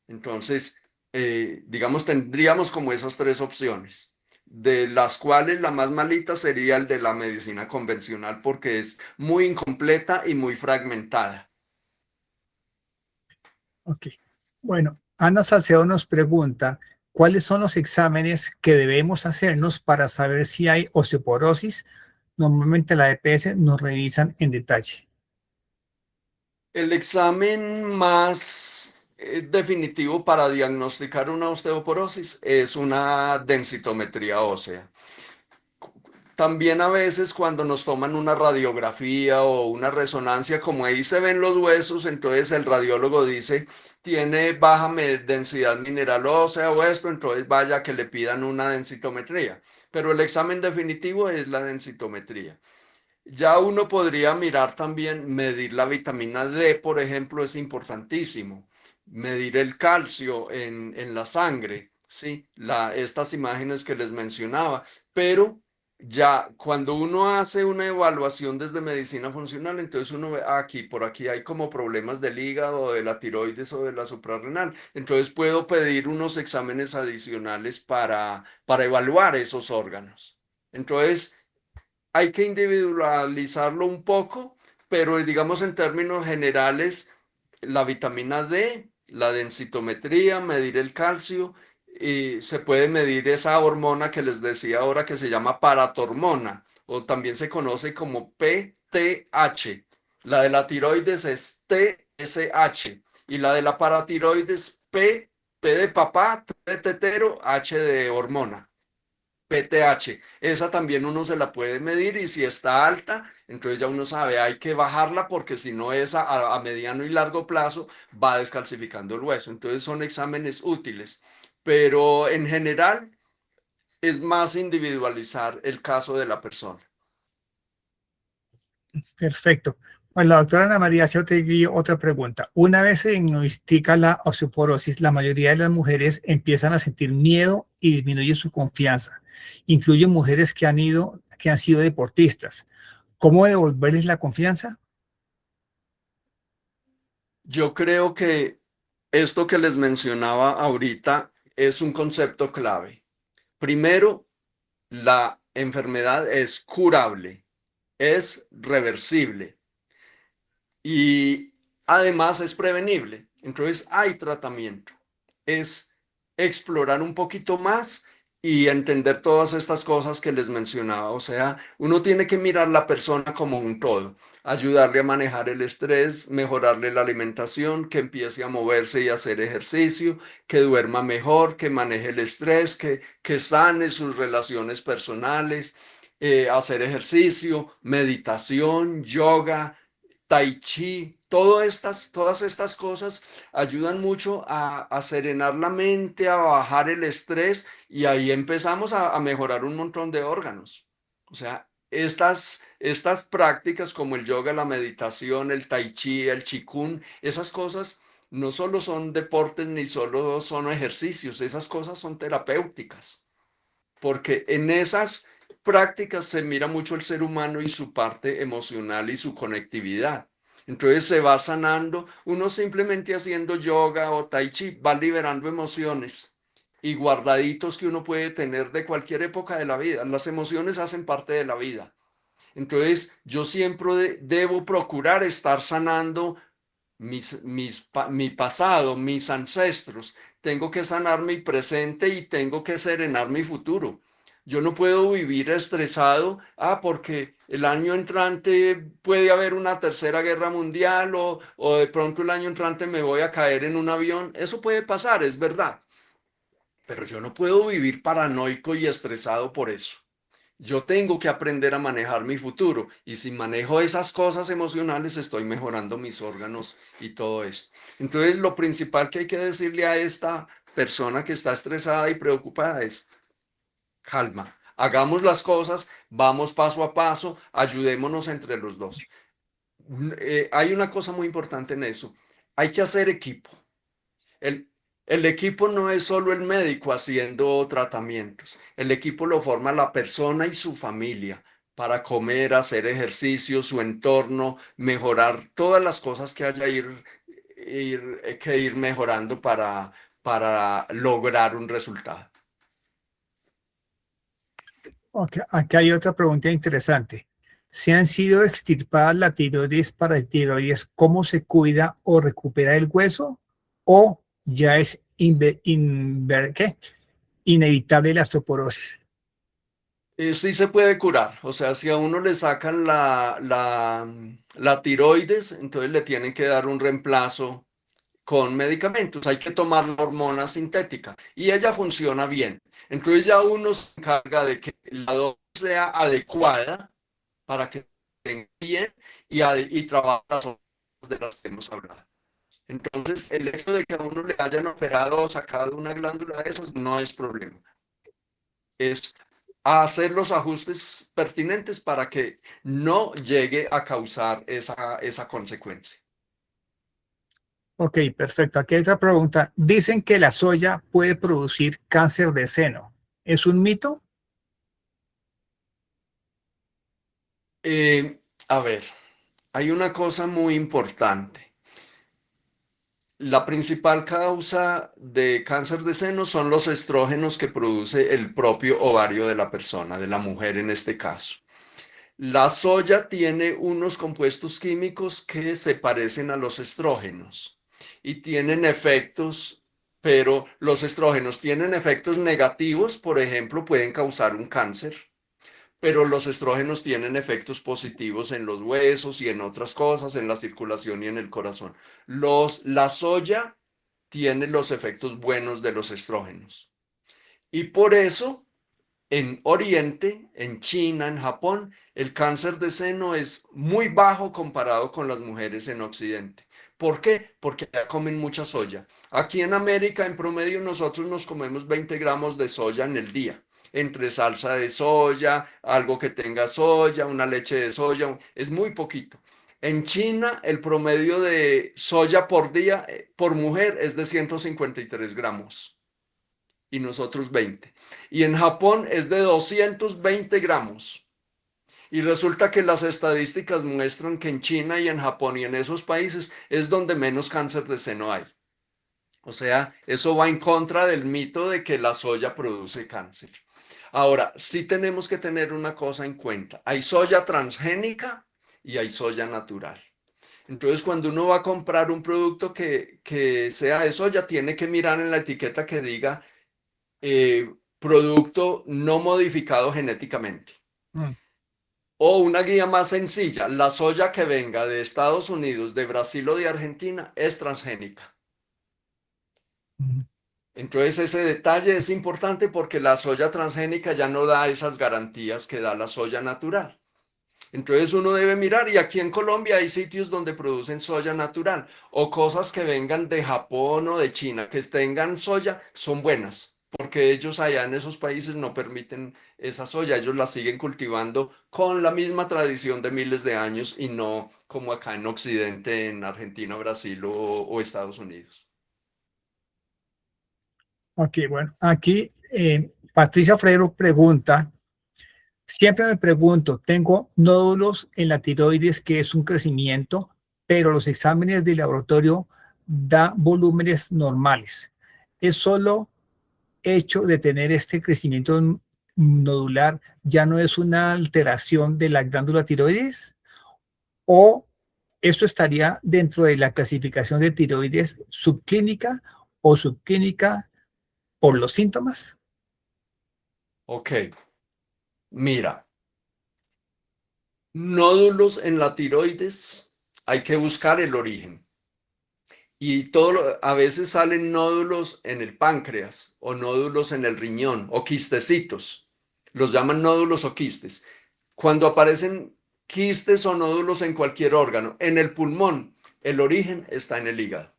Entonces, digamos, tendríamos como esas tres opciones, de las cuales la más malita sería el de la medicina convencional porque es muy incompleta y muy fragmentada. Ok. Bueno, Ana Salcedo nos pregunta, ¿cuáles son los exámenes que debemos hacernos para saber si hay osteoporosis? Normalmente la EPS nos revisan en detalle. El examen más definitivo para diagnosticar una osteoporosis es una densitometría ósea. También a veces cuando nos toman una radiografía o una resonancia, como ahí se ven los huesos, entonces el radiólogo dice, tiene baja densidad mineral ósea o esto, entonces vaya que le pidan una densitometría. Pero el examen definitivo es la densitometría. Ya uno podría mirar también, medir la vitamina D, por ejemplo, es importantísimo. Medir el calcio en la sangre, ¿sí? Estas imágenes que les mencionaba. Pero ya cuando uno hace una evaluación desde medicina funcional, entonces uno ve aquí, por aquí hay como problemas del hígado, de la tiroides o de la suprarrenal. Entonces puedo pedir unos exámenes adicionales para evaluar esos órganos. Entonces, hay que individualizarlo un poco, pero digamos en términos generales, la vitamina D, la densitometría, medir el calcio, y se puede medir esa hormona que les decía ahora que se llama paratormona, o también se conoce como PTH. La de la tiroides es TSH y la de la paratiroides P de papá, T de tetero, H de hormona. PTH, esa también uno se la puede medir y si está alta, entonces ya uno sabe, hay que bajarla porque si no esa a mediano y largo plazo va descalcificando el hueso. Entonces son exámenes útiles, pero en general es más individualizar el caso de la persona. Perfecto. Bueno, la doctora Ana María Otegui, otra pregunta. Una vez se diagnostica la osteoporosis, la mayoría de las mujeres empiezan a sentir miedo y disminuye su confianza. Incluyen mujeres que han sido deportistas. ¿Cómo devolverles la confianza? Yo creo que esto que les mencionaba ahorita es un concepto clave. Primero, la enfermedad es curable, es reversible y además es prevenible. Entonces hay tratamiento. Es explorar un poquito más y entender todas estas cosas que les mencionaba. O sea, uno tiene que mirar la persona como un todo, ayudarle a manejar el estrés, mejorarle la alimentación, que empiece a moverse y hacer ejercicio, que duerma mejor, que maneje el estrés, que sane sus relaciones personales, hacer ejercicio, meditación, yoga, tai chi, todas estas cosas ayudan mucho a serenar la mente, a bajar el estrés y ahí empezamos a mejorar un montón de órganos. O sea, estas prácticas como el yoga, la meditación, el tai chi, el qigong, esas cosas no solo son deportes ni solo son ejercicios, esas cosas son terapéuticas, porque en esas prácticas se mira mucho el ser humano y su parte emocional y su conectividad. Entonces se va sanando, uno simplemente haciendo yoga o tai chi va liberando emociones y guardaditos que uno puede tener de cualquier época de la vida. Las emociones hacen parte de la vida. Entonces yo siempre debo procurar estar sanando mi pasado, mis ancestros. Tengo que sanar mi presente y tengo que serenar mi futuro. Yo no puedo vivir estresado, porque el año entrante puede haber una tercera guerra mundial o de pronto el año entrante me voy a caer en un avión. Eso puede pasar, es verdad. Pero yo no puedo vivir paranoico y estresado por eso. Yo tengo que aprender a manejar mi futuro y si manejo esas cosas emocionales estoy mejorando mis órganos y todo esto. Entonces lo principal que hay que decirle a esta persona que está estresada y preocupada es calma, hagamos las cosas, vamos paso a paso, ayudémonos entre los dos. Hay una cosa muy importante en eso, hay que hacer equipo. El, el equipo no es solo el médico haciendo tratamientos, el equipo lo forma la persona y su familia para comer, hacer ejercicio, su entorno, mejorar todas las cosas que haya que ir mejorando para lograr un resultado. Okay, aquí hay otra pregunta interesante. Si han sido extirpadas la tiroides paratiroides, ¿cómo se cuida o recupera el hueso? ¿O ya es inevitable la osteoporosis? Sí se puede curar, o sea, si a uno le sacan la tiroides, entonces le tienen que dar un reemplazo con medicamentos, hay que tomar la hormona sintética y ella funciona bien. Entonces ya uno se encarga de que la dosis sea adecuada para que tenga bien y trabaje las cosas de las que hemos hablado. Entonces, el hecho de que a uno le hayan operado o sacado una glándula de esas no es problema. Es hacer los ajustes pertinentes para que no llegue a causar esa consecuencia. Ok, perfecto. Aquí hay otra pregunta. Dicen que la soya puede producir cáncer de seno. ¿Es un mito? A ver, hay una cosa muy importante. La principal causa de cáncer de seno son los estrógenos que produce el propio ovario de la persona, de la mujer en este caso. La soya tiene unos compuestos químicos que se parecen a los estrógenos y tienen efectos, pero los estrógenos tienen efectos negativos, por ejemplo, pueden causar un cáncer, pero los estrógenos tienen efectos positivos en los huesos y en otras cosas, en la circulación y en el corazón. La soya tiene los efectos buenos de los estrógenos. Y por eso, en Oriente, en China, en Japón, el cáncer de seno es muy bajo comparado con las mujeres en Occidente. ¿Por qué? Porque ya comen mucha soya. Aquí en América, en promedio, nosotros nos comemos 20 gramos de soya en el día, entre salsa de soya, algo que tenga soya, una leche de soya, es muy poquito. En China, el promedio de soya por día, por mujer, es de 153 gramos y nosotros 20. Y en Japón es de 220 gramos. Y resulta que las estadísticas muestran que en China y en Japón y en esos países es donde menos cáncer de seno hay. O sea, eso va en contra del mito de que la soya produce cáncer. Ahora, sí tenemos que tener una cosa en cuenta. Hay soya transgénica y hay soya natural. Entonces, cuando uno va a comprar un producto que sea de soya, tiene que mirar en la etiqueta que diga producto no modificado genéticamente. Mm. O una guía más sencilla, la soya que venga de Estados Unidos, de Brasil o de Argentina es transgénica. Mm. Entonces ese detalle es importante porque la soya transgénica ya no da esas garantías que da la soya natural. Entonces uno debe mirar, y aquí en Colombia hay sitios donde producen soya natural o cosas que vengan de Japón o de China, que tengan soya, son buenas, porque ellos allá en esos países no permiten esa soya, ellos la siguen cultivando con la misma tradición de miles de años y no como acá en Occidente, en Argentina, Brasil o Estados Unidos. Ok, bueno, aquí Patricia Freire pregunta, siempre me pregunto, tengo nódulos en la tiroides que es un crecimiento, pero los exámenes de laboratorio da volúmenes normales. ¿Es solo hecho de tener este crecimiento nodular ya no es una alteración de la glándula tiroides? ¿O esto estaría dentro de la clasificación de tiroides subclínica o subclínica por los síntomas? Ok, mira, nódulos en la tiroides, hay que buscar el origen. Y a veces salen nódulos en el páncreas o nódulos en el riñón o quistecitos. Los llaman nódulos o quistes. Cuando aparecen quistes o nódulos en cualquier órgano, en el pulmón, el origen está en el hígado.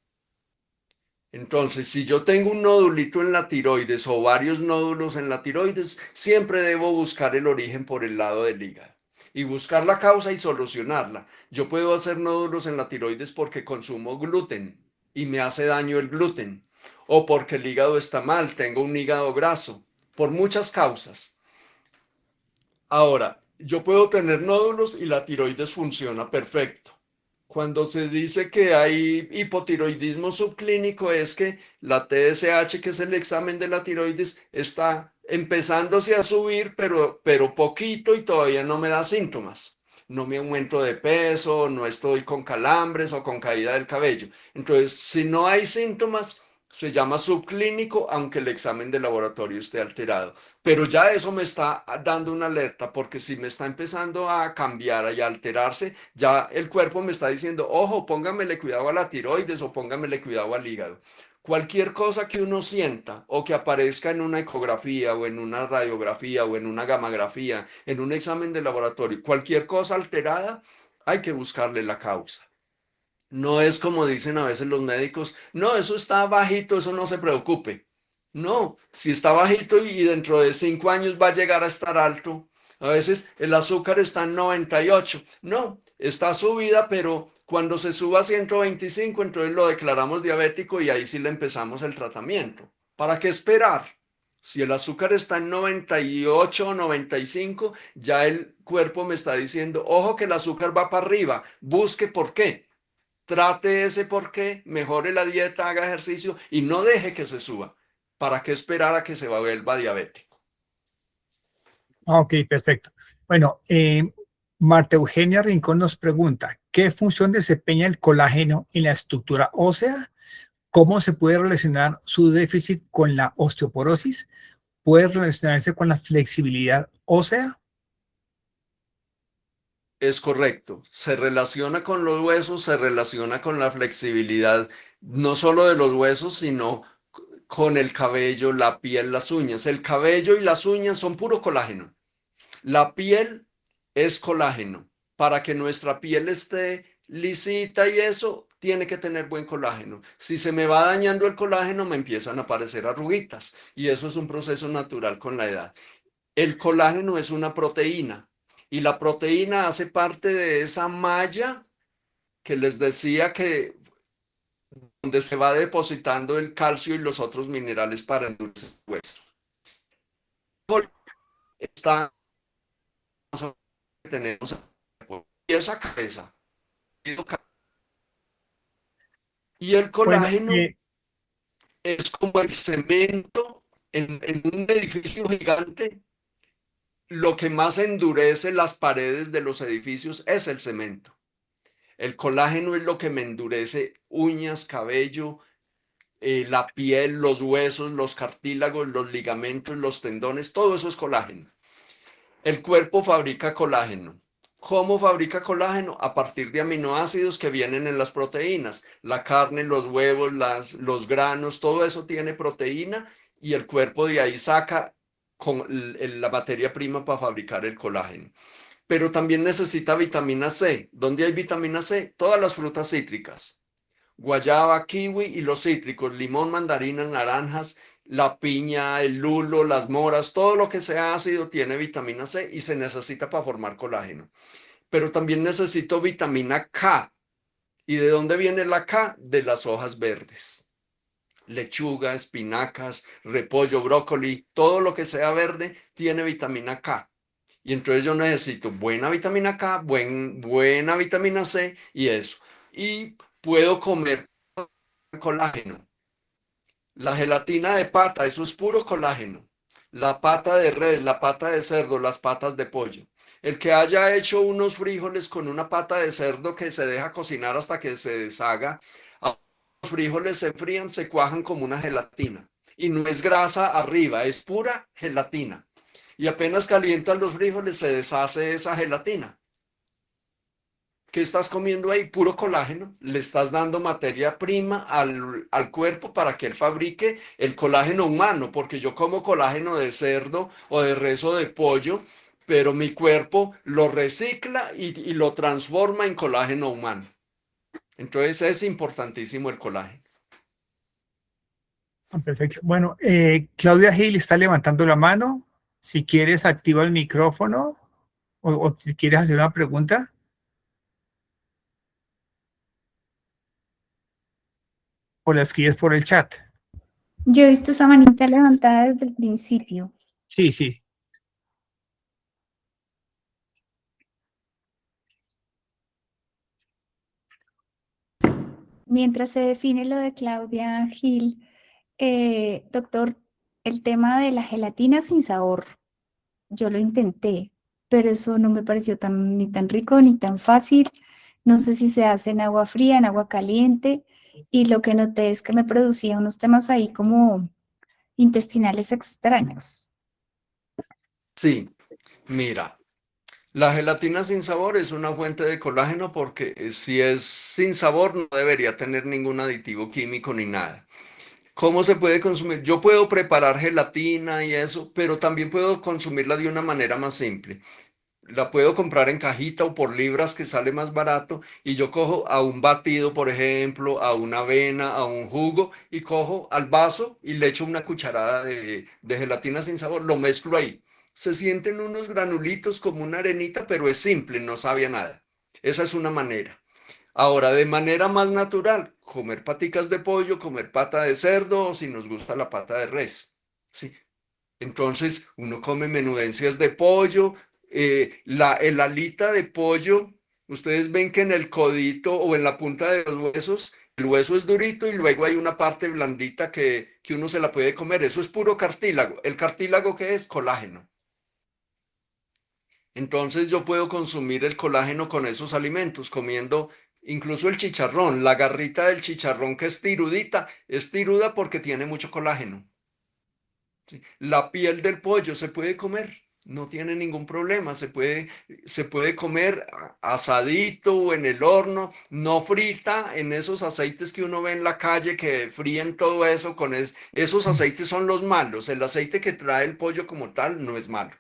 Entonces, si yo tengo un nódulito en la tiroides o varios nódulos en la tiroides, siempre debo buscar el origen por el lado del hígado y buscar la causa y solucionarla. Yo puedo hacer nódulos en la tiroides porque consumo gluten y me hace daño el gluten, o porque el hígado está mal, tengo un hígado graso, por muchas causas. Ahora, yo puedo tener nódulos y la tiroides funciona perfecto. Cuando se dice que hay hipotiroidismo subclínico es que la TSH, que es el examen de la tiroides, está empezándose a subir, pero poquito y todavía no me da síntomas. No me aumento de peso, no estoy con calambres o con caída del cabello. Entonces, si no hay síntomas, se llama subclínico, aunque el examen de laboratorio esté alterado. Pero ya eso me está dando una alerta, porque si me está empezando a cambiar y a alterarse, ya el cuerpo me está diciendo, ojo, póngamele cuidado a la tiroides o póngamele cuidado al hígado. Cualquier cosa que uno sienta o que aparezca en una ecografía o en una radiografía o en una gamografía, en un examen de laboratorio, cualquier cosa alterada, hay que buscarle la causa. No es como dicen a veces los médicos, no, eso está bajito, eso no se preocupe. No, si está bajito y dentro de 5 años va a llegar a estar alto. A veces el azúcar está en 98. No, está subida, pero cuando se suba a 125, entonces lo declaramos diabético y ahí sí le empezamos el tratamiento. ¿Para qué esperar? Si el azúcar está en 98 o 95, ya el cuerpo me está diciendo, ojo que el azúcar va para arriba, busque por qué. Trate ese por qué, mejore la dieta, haga ejercicio y no deje que se suba. ¿Para qué esperar a que se vuelva diabético? Ok, perfecto. Bueno, Marta Eugenia Rincón nos pregunta, ¿qué función desempeña el colágeno en la estructura ósea? ¿Cómo se puede relacionar su déficit con la osteoporosis? ¿Puede relacionarse con la flexibilidad ósea? Es correcto. Se relaciona con los huesos, se relaciona con la flexibilidad, no solo de los huesos, sino con el cabello, la piel, las uñas. El cabello y las uñas son puro colágeno. La piel es colágeno. Para que nuestra piel esté lisita y eso, tiene que tener buen colágeno. Si se me va dañando el colágeno, me empiezan a aparecer arruguitas y eso es un proceso natural con la edad. El colágeno es una proteína y la proteína hace parte de esa malla que les decía que donde se va depositando el calcio y los otros minerales para endurecer el hueso. Está tenemos y esa cabeza y el Bueno, colágeno es como el cemento en un edificio gigante. Lo que más endurece las paredes de los edificios es el cemento. El colágeno es lo que me endurece uñas, cabello, la piel, los huesos, los cartílagos, los ligamentos, los tendones, todo eso es colágeno. El cuerpo fabrica colágeno. ¿Cómo fabrica colágeno? A partir de aminoácidos que vienen en las proteínas. La carne, los huevos, los granos, todo eso tiene proteína y el cuerpo de ahí saca la materia prima para fabricar el colágeno. Pero también necesita vitamina C. ¿Dónde hay vitamina C? Todas las frutas cítricas. Guayaba, kiwi y los cítricos, limón, mandarina, naranjas, la piña, el lulo, las moras, todo lo que sea ácido tiene vitamina C y se necesita para formar colágeno. Pero también necesito vitamina K. ¿Y de dónde viene la K? De las hojas verdes. Lechuga, espinacas, repollo, brócoli, todo lo que sea verde tiene vitamina K. Y entonces yo necesito buena vitamina K, buena vitamina C y eso. Y puedo comer colágeno. La gelatina de pata, eso es puro colágeno. La pata de res, la pata de cerdo, las patas de pollo. El que haya hecho unos frijoles con una pata de cerdo que se deja cocinar hasta que se deshaga, los frijoles se frían, se cuajan como una gelatina. Y no es grasa arriba, es pura gelatina. Y apenas calientan los frijoles, se deshace esa gelatina. ¿Qué estás comiendo ahí? Puro colágeno. Le estás dando materia prima al cuerpo para que él fabrique el colágeno humano, porque yo como colágeno de cerdo o de res o de pollo, pero mi cuerpo lo recicla y lo transforma en colágeno humano. Entonces es importantísimo el colágeno. Perfecto. Bueno, Claudia Gil está levantando la mano. Si quieres, activa el micrófono o si quieres hacer una pregunta. O la escribes por el chat. Yo he visto esa manita levantada desde el principio. Sí, sí. Mientras se define lo de Claudia Gil, doctor, el tema de la gelatina sin sabor, yo lo intenté, pero eso no me pareció ni tan rico ni tan fácil. No sé si se hace en agua fría, en agua caliente, y lo que noté es que me producía unos temas ahí como intestinales extraños. Sí, mira, la gelatina sin sabor es una fuente de colágeno porque si es sin sabor no debería tener ningún aditivo químico ni nada. ¿Cómo se puede consumir? Yo puedo preparar gelatina y eso, pero también puedo consumirla de una manera más simple. La puedo comprar en cajita o por libras que sale más barato y yo cojo a un batido, por ejemplo, a una avena, a un jugo y cojo al vaso y le echo una cucharada de gelatina sin sabor, lo mezclo ahí. Se sienten unos granulitos como una arenita, pero es simple, no sabe a nada. Esa es una manera. Ahora, de manera más natural, comer paticas de pollo, comer pata de cerdo o si nos gusta la pata de res. ¿Sí? Entonces, uno come menudencias de pollo, el alita de pollo, ustedes ven que en el codito o en la punta de los huesos, el hueso es durito y luego hay una parte blandita que uno se la puede comer. Eso es puro cartílago. ¿El cartílago qué es? Colágeno. Entonces yo puedo consumir el colágeno con esos alimentos, comiendo incluso el chicharrón, la garrita del chicharrón que es tirudita, es tiruda porque tiene mucho colágeno. ¿Sí? La piel del pollo se puede comer, no tiene ningún problema, se puede comer asadito o en el horno, no frita en esos aceites que uno ve en la calle que fríen todo eso, esos aceites son los malos, el aceite que trae el pollo como tal no es malo.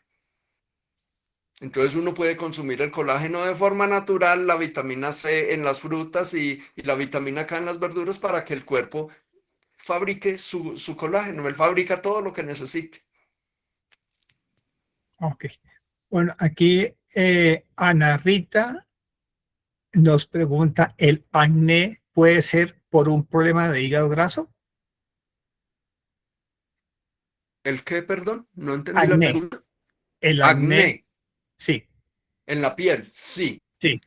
Entonces uno puede consumir el colágeno de forma natural, la vitamina C en las frutas y la vitamina K en las verduras para que el cuerpo fabrique su colágeno. Él fabrica todo lo que necesite. Ok. Bueno, aquí Ana Rita nos pregunta, ¿el acné puede ser por un problema de hígado graso? ¿El qué, perdón? No entendí la Acné. pregunta. El acné, Acné sí, en la piel, sí. sí.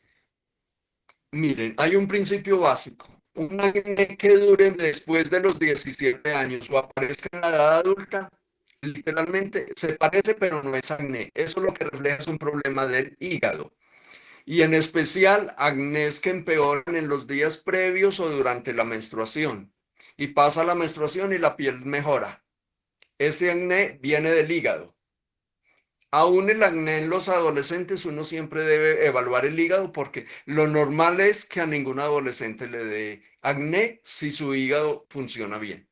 Miren, hay un principio básico. Un acné que dure después de los 17 años o aparezca en la edad adulta, literalmente se parece, pero no es acné. Eso lo que refleja es un problema del hígado. Y en especial acnés que empeoran en los días previos o durante la menstruación. y pasa la menstruación y la piel mejora. Ese acné viene del hígado. Aún el acné en los adolescentes, uno siempre debe evaluar el hígado porque lo normal es que a ningún adolescente le dé acné si su hígado funciona bien.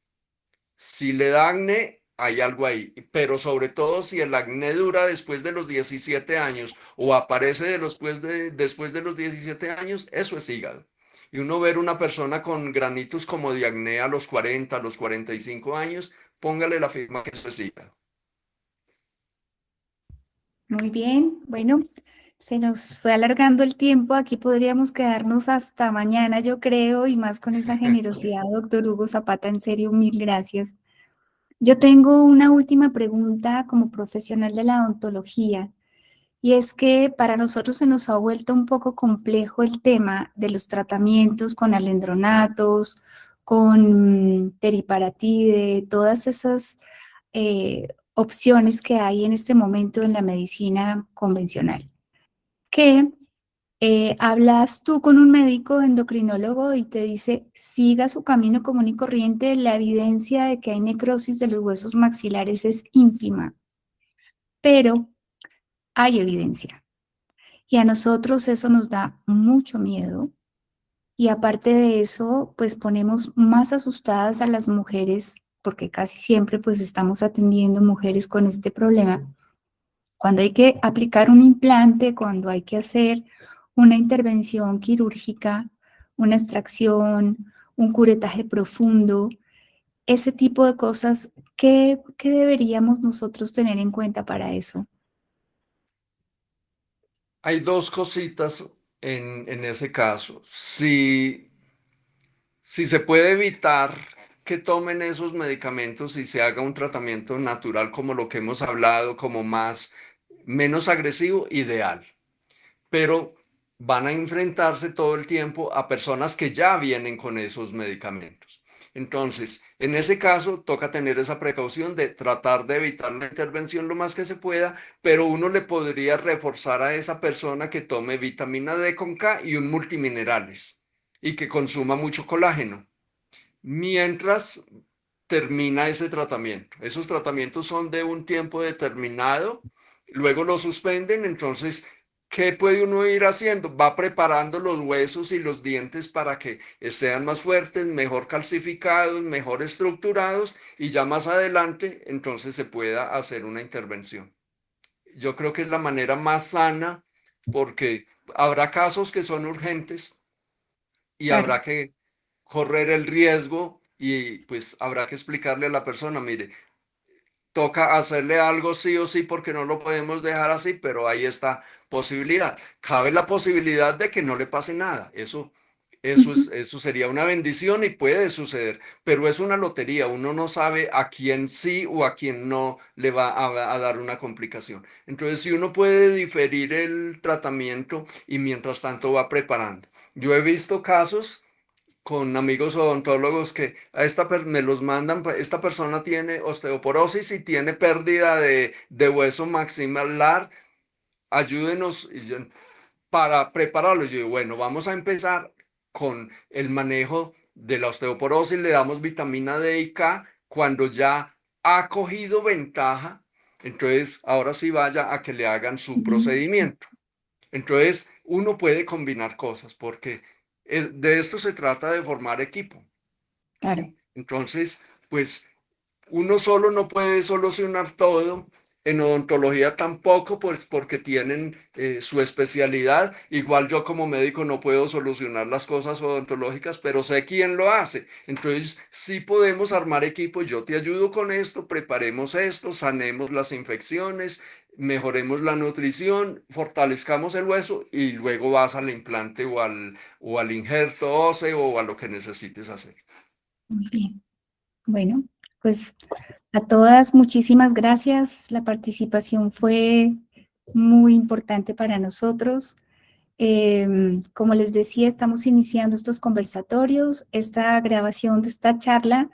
Si le da acné, hay algo ahí, pero sobre todo si el acné dura después de los 17 años o aparece después de los 17 años, eso es hígado. Y uno ver una persona con granitos como de acné a los 40, a los 45 años, póngale la firma que eso es hígado. Muy bien, bueno, se nos fue alargando el tiempo. Aquí podríamos quedarnos hasta mañana, yo creo, y más con esa generosidad, doctor Hugo Zapata. En serio, mil gracias. Yo tengo una última pregunta como profesional de la odontología, y es que para nosotros se nos ha vuelto un poco complejo el tema de los tratamientos con alendronatos, con teriparatide, todas esas opciones que hay en este momento en la medicina convencional. Que hablas tú con un médico endocrinólogo y te dice, siga su camino común y corriente, la evidencia de que hay necrosis de los huesos maxilares es ínfima, pero hay evidencia. Y a nosotros eso nos da mucho miedo. Y aparte de eso, pues ponemos más asustadas a las mujeres, porque casi siempre pues estamos atendiendo mujeres con este problema. Cuando hay que aplicar un implante, cuando hay que hacer una intervención quirúrgica, una extracción, un curetaje profundo, ese tipo de cosas, ¿qué deberíamos nosotros tener en cuenta para eso? Hay dos cositas en ese caso. Si se puede evitar que tomen esos medicamentos y se haga un tratamiento natural como lo que hemos hablado, como menos agresivo, ideal. Pero van a enfrentarse todo el tiempo a personas que ya vienen con esos medicamentos. Entonces, en ese caso, toca tener esa precaución de tratar de evitar la intervención lo más que se pueda, pero uno le podría reforzar a esa persona que tome vitamina D con K y un multiminerales y que consuma mucho colágeno mientras termina ese tratamiento. Esos tratamientos son de un tiempo determinado, luego lo suspenden, entonces, ¿qué puede uno ir haciendo? Va preparando los huesos y los dientes para que sean más fuertes, mejor calcificados, mejor estructurados y ya más adelante, entonces se pueda hacer una intervención. Yo creo que es la manera más sana porque habrá casos que son urgentes y Claro. habrá que correr el riesgo y pues habrá que explicarle a la persona, mire, toca hacerle algo sí o sí porque no lo podemos dejar así, pero ahí está posibilidad. Cabe la posibilidad de que no le pase nada. Eso sería una bendición y puede suceder, pero es una lotería. Uno no sabe a quién sí o a quién no le va a dar una complicación. Entonces, si uno puede diferir el tratamiento y mientras tanto va preparando. Yo he visto casos con amigos odontólogos que me los mandan, esta persona tiene osteoporosis y tiene pérdida de hueso maxilar, ayúdenos para prepararlo. Yo digo, bueno, vamos a empezar con el manejo de la osteoporosis, le damos vitamina D y K cuando ya ha cogido ventaja, entonces ahora sí vaya a que le hagan su procedimiento. Entonces, uno puede combinar cosas porque de esto se trata de formar equipo, Claro. ¿sí? Entonces, pues uno solo no puede solucionar todo. En odontología tampoco, pues porque tienen su especialidad. Igual yo como médico no puedo solucionar las cosas odontológicas, pero sé quién lo hace. Entonces sí podemos armar equipo. Yo te ayudo con esto, preparemos esto, sanemos las infecciones, mejoremos la nutrición, fortalezcamos el hueso y luego vas al implante o al injerto óseo o a lo que necesites hacer. Muy bien. Bueno, pues a todas muchísimas gracias. La participación fue muy importante para nosotros. Como les decía, estamos iniciando estos conversatorios, esta grabación de esta charla.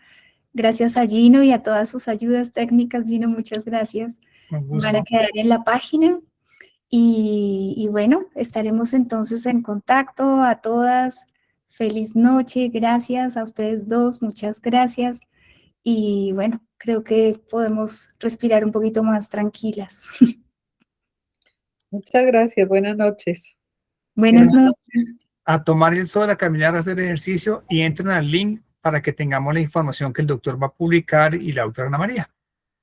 Gracias a Gino y a todas sus ayudas técnicas. Gino, muchas gracias. Con gusto. Van a quedar en la página. Y bueno, estaremos entonces en contacto a todas. Feliz noche, gracias a ustedes dos, muchas gracias. Y bueno, creo que podemos respirar un poquito más tranquilas. Muchas gracias, buenas noches. Buenas noches. A tomar el sol, a caminar, a hacer ejercicio y entren al link para que tengamos la información que el doctor va a publicar y la doctora Ana María.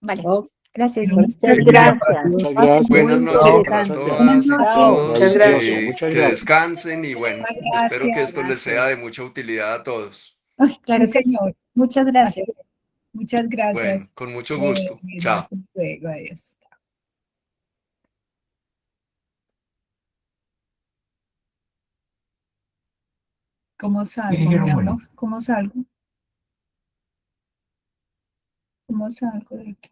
Vale, Oh, gracias. Muchas Feliz día gracias. para todos. Muchas Muy gracias. Buenas noches para interesante. todas Buenas y noches. todos. Muchas gracias. Muchas Que gracias. descansen y bueno, espero que esto les Gracias. sea de mucha utilidad a todos. Ay, claro Sí, que sí. señor. Muchas gracias. Así es. Muchas Bueno, gracias. con mucho gusto. Chao. Hasta luego. Adiós. ¿Cómo salgo, Dijeron, mi bueno. amor? ¿Cómo salgo? ¿Cómo salgo de aquí?